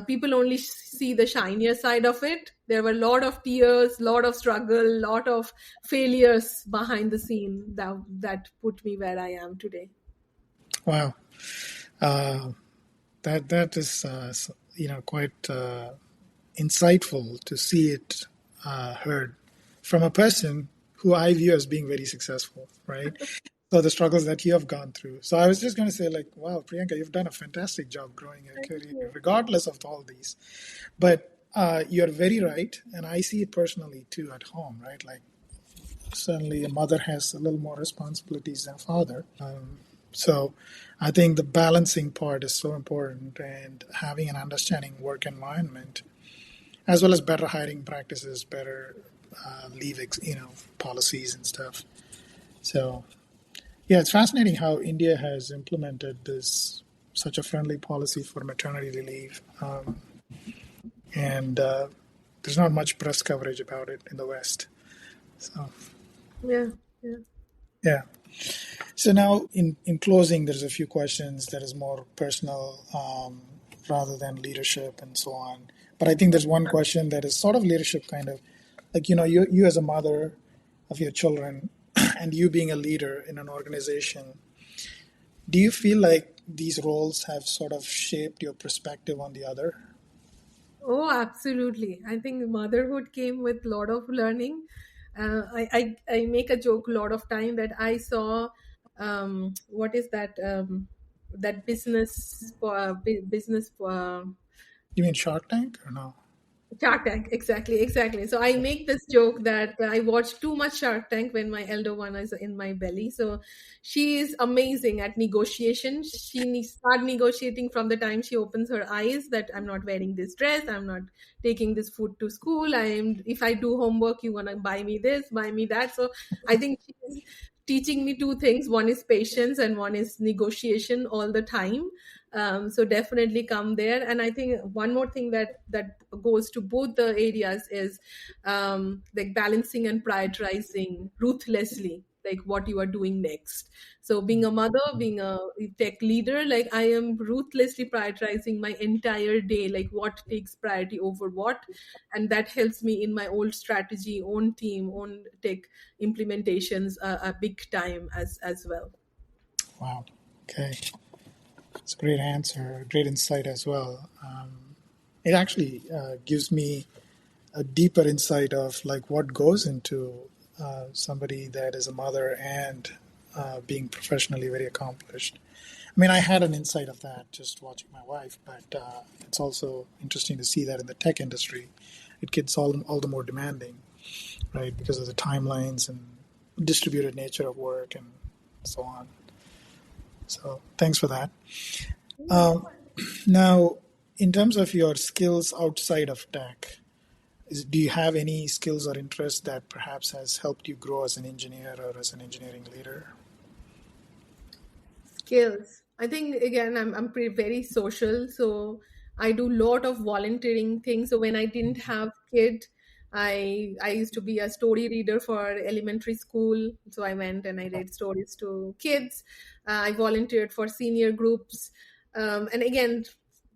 people only see the shinier side of it. There were a lot of tears, lot of struggle, lot of failures behind the scene that put me where I am today. Wow. Uh, that is quite insightful to see it heard from a person who I view as being very successful, right? So the struggles that you have gone through. So I was just going to say, like, wow, Priyanka, you've done a fantastic job growing your Thank career, you. regardless of all these. But you're very right, and I see it personally too at home, right? Like, certainly a mother has a little more responsibilities than a father. So I think the balancing part is so important, and having an understanding work environment, as well as better hiring practices, better leave, policies and stuff. So yeah, it's fascinating how India has implemented this such a friendly policy for maternity leave, and there's not much press coverage about it in the West. So Yeah, yeah. yeah. So now, in closing, there's a few questions that is more personal rather than leadership and so on. But I think there's one question that is sort of leadership, kind of like you as a mother of your children, and you being a leader in an organization. Do you feel like these roles have sort of shaped your perspective on the other? Oh, absolutely. I think motherhood came with a lot of learning. I make a joke a lot of time that I saw, what is that, that business You mean Shark Tank or no? Shark Tank, exactly, exactly. So I make this joke that I watch too much Shark Tank when my elder one is in my belly. So she is amazing at negotiation. She needs start negotiating from the time she opens her eyes that I'm not wearing this dress, I'm not taking this food to school. If I do homework, you wanna buy me this, buy me that. So I think she is teaching me two things. One is patience and one is negotiation all the time. So definitely come there. And I think one more thing that goes to both the areas is like balancing and prioritizing ruthlessly, like what you are doing next. So being a mother, being a tech leader, like I am ruthlessly prioritizing my entire day, like what takes priority over what. And that helps me in my old strategy, own team, own tech implementations a big time as well. Wow. Okay. It's a great answer, great insight as well. It actually gives me a deeper insight of like what goes into somebody that is a mother and being professionally very accomplished. I mean, I had an insight of that just watching my wife, but it's also interesting to see that in the tech industry, it gets all the more demanding, right? Because of the timelines and distributed nature of work and so on. So thanks for that. Um, Now, in terms of your skills outside of tech, do you have any skills or interests that perhaps has helped you grow as an engineer or as an engineering leader? Skills. I think again, very social, so I do lot of volunteering things. So when I didn't have kid, I used to be a story reader for elementary school. So I went and I read stories to kids. I volunteered for senior groups, and again,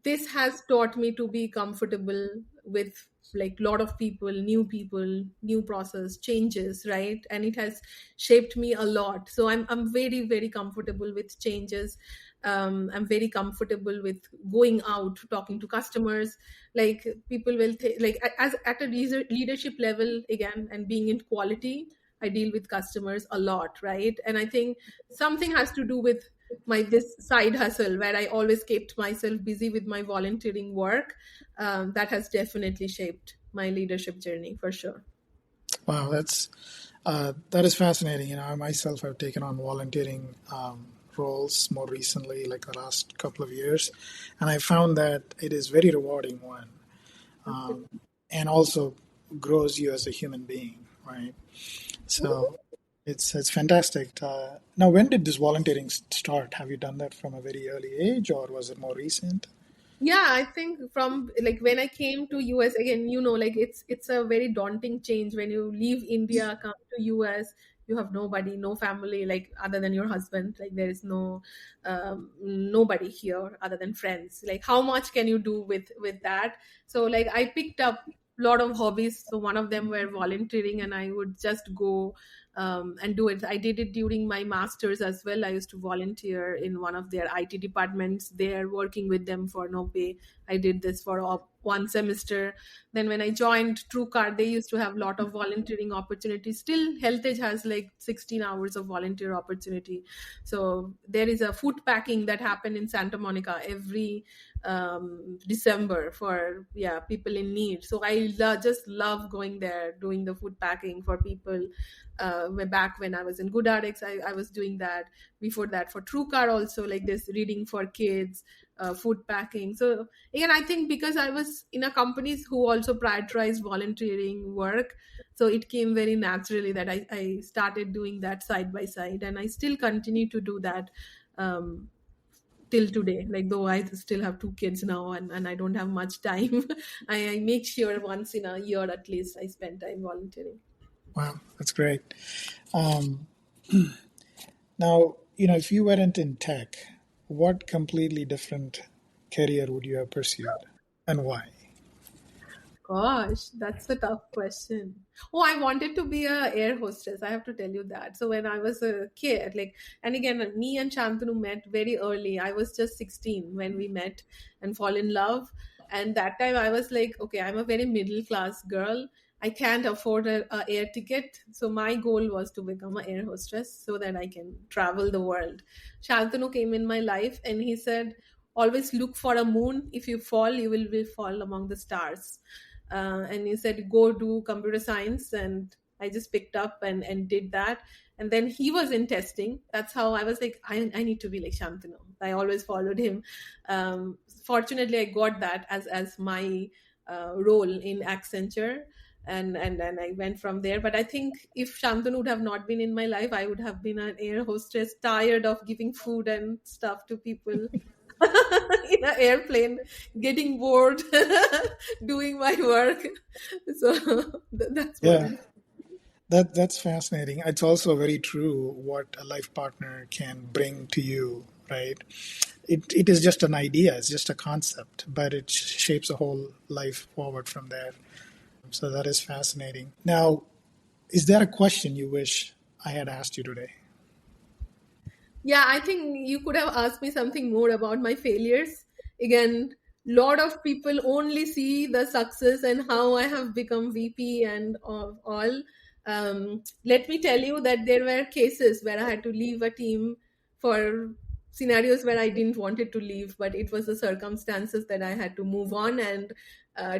this has taught me to be comfortable with like lot of people, new process changes, right? And it has shaped me a lot. So I'm very very comfortable with changes. I'm very comfortable with going out talking to customers. Like people will like as at a leadership level again, and being in quality, I deal with customers a lot, right? And I think something has to do with my this side hustle where I always kept myself busy with my volunteering work. That has definitely shaped my leadership journey for sure. Wow, that is fascinating. You know, I myself have taken on volunteering roles more recently, like the last couple of years, and I found that it is very rewarding one, and also grows you as a human being, right? So it's fantastic. Now, when did this volunteering start? Have you done that from a very early age, or was it more recent? Yeah, I think from like when I came to US again, like it's a very daunting change when you leave India, come to US, you have nobody, no family, like other than your husband. Like there is no nobody here other than friends. Like how much can you do with that? So like I picked up a lot of hobbies. So one of them were volunteering, and I would just go and do it. I did it during my master's as well. I used to volunteer in one of their IT departments there, working with them for no pay. I did this for one semester. Then when I joined TrueCar, they used to have a lot of volunteering opportunities. Still, HealthEdge has like 16 hours of volunteer opportunity. So there is a food packing that happened in Santa Monica every December for people in need. So I just love going there, doing the food packing for people. Back when I was in GoodRx, I was doing that. Before that, for TrueCar also, like this reading for kids, food packing. So again, I think because I was in a companies who also prioritized volunteering work, so it came very naturally that I started doing that side by side, and I still continue to do that. Till today, like though I still have two kids now, and I don't have much time. I make sure once in a year at least I spend time volunteering. Wow, that's great. Um, Now, you know, if you weren't in tech, what completely different career would you have pursued and why? Gosh, that's a tough question. Oh, I wanted to be a air hostess. I have to tell you that. So when I was a kid, like, and again, me and Shantanu met very early. I was just 16 when we met and fall in love. And that time I was like, okay, I'm a very middle class girl. I can't afford a air ticket. So my goal was to become an air hostess so that I can travel the world. Shantanu came in my life and he said, always look for a moon. If you fall, you will fall among the stars. And he said go do computer science, and I just picked up and did that. And then he was in testing. That's how I was like, I need to be like Shantanu. I always followed him. Fortunately I got that as my role in Accenture, and I went from there. But I think if Shantanu would have not been in my life, I would have been an air hostess, tired of giving food and stuff to people in an airplane, getting bored, doing my work. So that's what Yeah, it. that's fascinating. It's also very true what a life partner can bring to you, right? It is just an idea, it's just a concept, but it shapes a whole life forward from there. So that is fascinating. Now, is there a question you wish I had asked you today? Yeah, I think you could have asked me something more about my failures. Again, lot of people only see the success and how I have become VP and all. Let me tell you that there were cases where I had to leave a team for scenarios where I didn't wanted to leave, but it was the circumstances that I had to move on and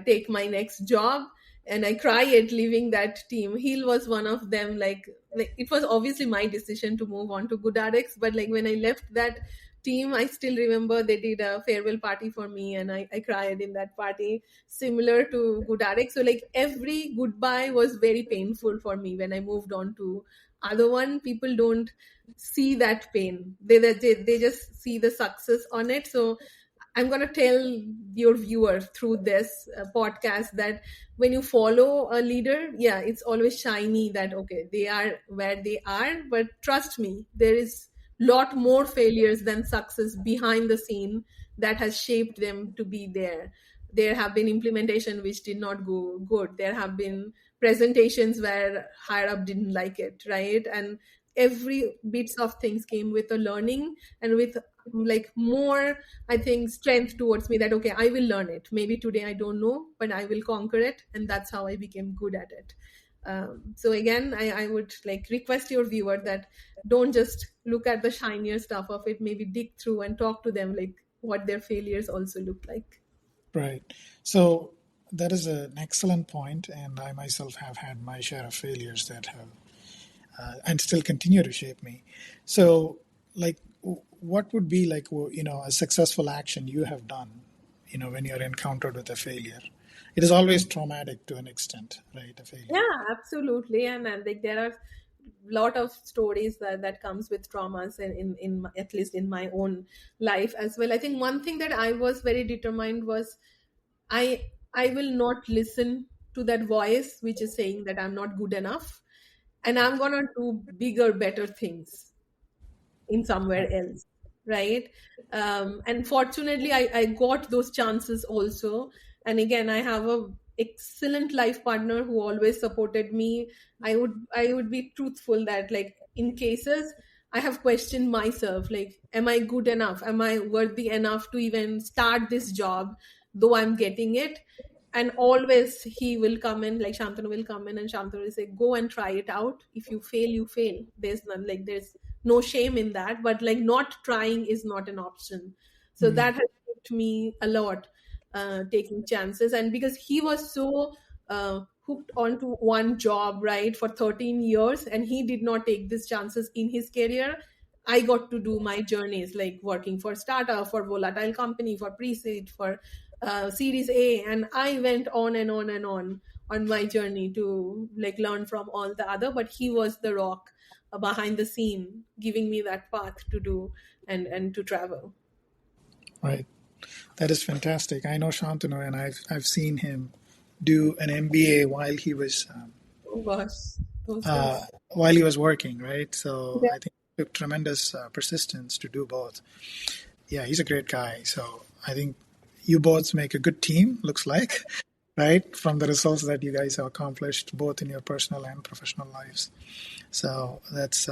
take my next job. And I cried leaving that team. Heal was one of them. Like it was obviously my decision to move on to GoodRx, but like when I left that team, I still remember they did a farewell party for me, and I cried in that party, similar to GoodRx. So like every goodbye was very painful for me when I moved on to other one. People don't see that pain. They just see the success on it. So I'm going to tell your viewer through this podcast that when you follow a leader, yeah, it's always shiny that, okay, they are where they are. But trust me, there is lot more failures than success behind the scene that has shaped them to be there. There have been implementation which did not go good. There have been presentations where higher up didn't like it, right? And every bits of things came with a learning and with like more, I think, strength towards me that, okay, I will learn it. Maybe today I don't know, but I will conquer it. And that's how I became good at it. So again, I would like request your viewer that don't just look at the shinier stuff of it, maybe dig through and talk to them like what their failures also look like. Right. So that is an excellent point, and I myself have had my share of failures that have and still continue to shape me. So, like, what would be like a successful action you have done, when you're encountered with a failure? It is always traumatic to an extent, right? A failure. Yeah, absolutely. And like there are lot of stories that comes with traumas at least in my own life as well. I think one thing that I was very determined was I will not listen to that voice which is saying that I'm not good enough, and I'm gonna do bigger, better things in somewhere else, right? And fortunately I got those chances also. And again, I have a excellent life partner who always supported me. I would be truthful that like in cases I have questioned myself, like, am I good enough, am I worthy enough to even start this job though I'm getting it? And always he will come in, like Shantanu will come in and Shantanu will say, go and try it out. If you fail, you fail. There's none, like there's no shame in that, but like not trying is not an option. So Mm, that has helped me a lot, taking chances. And because he was so hooked onto one job, right, for 13 years, and he did not take these chances in his career, I got to do my journeys, like working for startup, for volatile company, for pre-seed, for series A, and I went on and on and on my journey to like learn from all the other. But he was the rock behind the scene, giving me that path to do and to travel. right. That is fantastic. I know Shantanu, and I've seen him do an MBA Oh gosh, those uh, days. while he was working, right? So Yeah. I think it took tremendous persistence to do both. Yeah, he's a great guy. So I think you both make a good team. Looks like, right, from the results that you guys have accomplished both in your personal and professional lives. So that's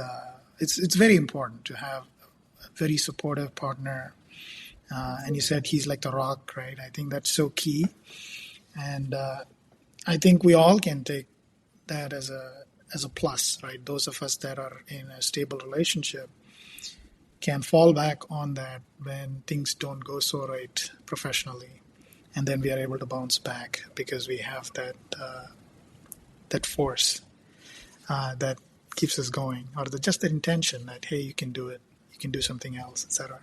it's very important to have a very supportive partner. And you said he's like the rock, right? I think that's so key, and I think we all can take that as a plus, right? Those of us that are in a stable relationship can fall back on that when things don't go so right professionally, and then we are able to bounce back because we have that force that keeps us going, or just the intention that hey, you can do it, you can do something else, etc.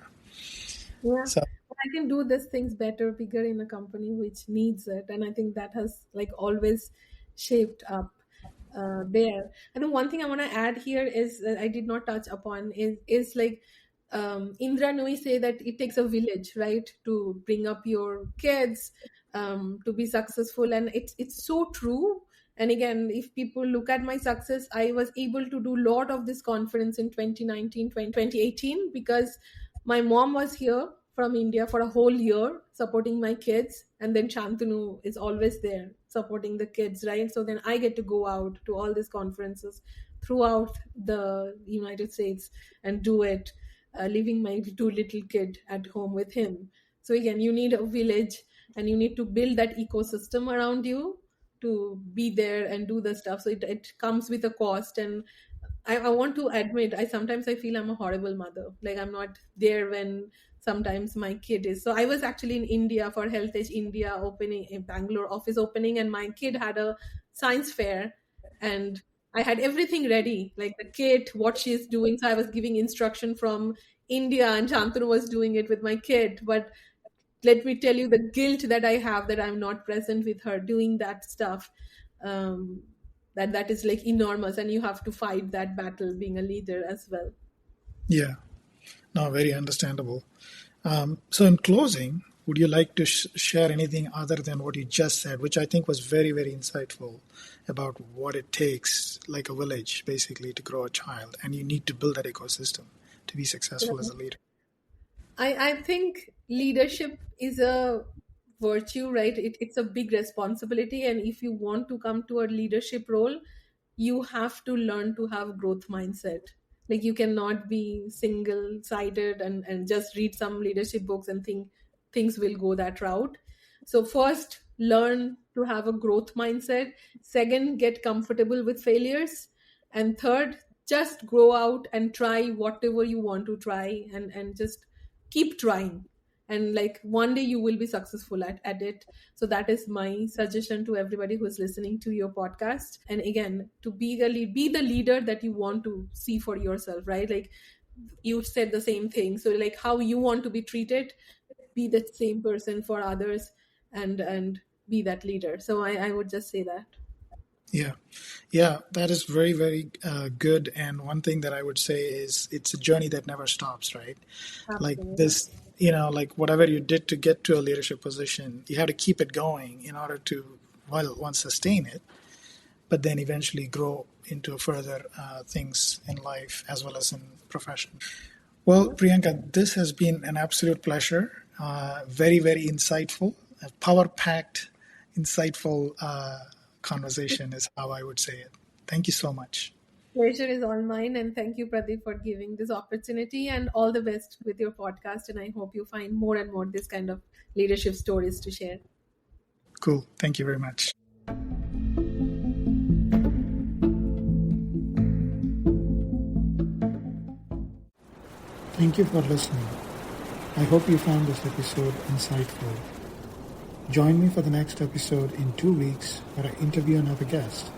Yeah. So I can do these things better, bigger in a company which needs it. And I think that has like always shaped up there. I think one thing I want to add here is that I did not touch upon is like Indra Nooyi say that it takes a village, right, to bring up your kids, to be successful. And it's so true. And again, if people look at my success, I was able to do a lot of this conference in 2019, 2018 because my mom was here from India for a whole year supporting my kids, and then Shantanu is always there supporting the kids, right? So then I get to go out to all these conferences throughout the United States and do it, leaving my two little kid at home with him. So again, you need a village and you need to build that ecosystem around you. to be there and do the stuff. So it comes with a cost. And I want to admit, I sometimes I feel I'm a horrible mother. Like I'm not there when sometimes my kid is. So I was actually in India for HealthEdge India opening, in Bangalore office opening, and my kid had a science fair, and I had everything ready, like the kit, what she's doing. So I was giving instruction from India, and Shantanu was doing it with my kid. But let me tell you the guilt that I have that I'm not present with her doing that stuff. Um, that is like enormous, and you have to fight that battle being a leader as well. Yeah, no, very understandable. So, in closing, would you like to share anything other than what you just said, which I think was very, very insightful about what it takes, like a village, basically, to grow a child, and you need to build that ecosystem to be successful as a leader? I think leadership is a virtue, right? It's a big responsibility. And if you want to come to a leadership role, you have to learn to have growth mindset. Like you cannot be single sided and just read some leadership books and think things will go that route. So first, learn to have a growth mindset. Second, get comfortable with failures. And third, just grow out and try whatever you want to try, and just keep trying. And like one day you will be successful at it. So that is my suggestion to everybody who is listening to your podcast. And again, to be the leader that you want to see for yourself, right? Like you said the same thing. So like how you want to be treated, be the same person for others, and be that leader. So I would just say that. Yeah, yeah, that is very, very good. And one thing that I would say is it's a journey that never stops, right? Like Absolutely. this, like whatever you did to get to a leadership position, you have to keep it going in order to, well, one, sustain it, but then eventually grow into further things in life as well as in profession. Well, Priyanka, this has been an absolute pleasure. Very, very insightful, power packed, insightful conversation is how I would say it. Thank you so much. Pleasure is all mine, and thank you, Pradeep, for giving this opportunity. And all the best with your podcast. And I hope you find more and more this kind of leadership stories to share. Cool. Thank you very much. Thank you for listening. I hope you found this episode insightful. Join me for the next episode in 2 weeks where I interview another guest.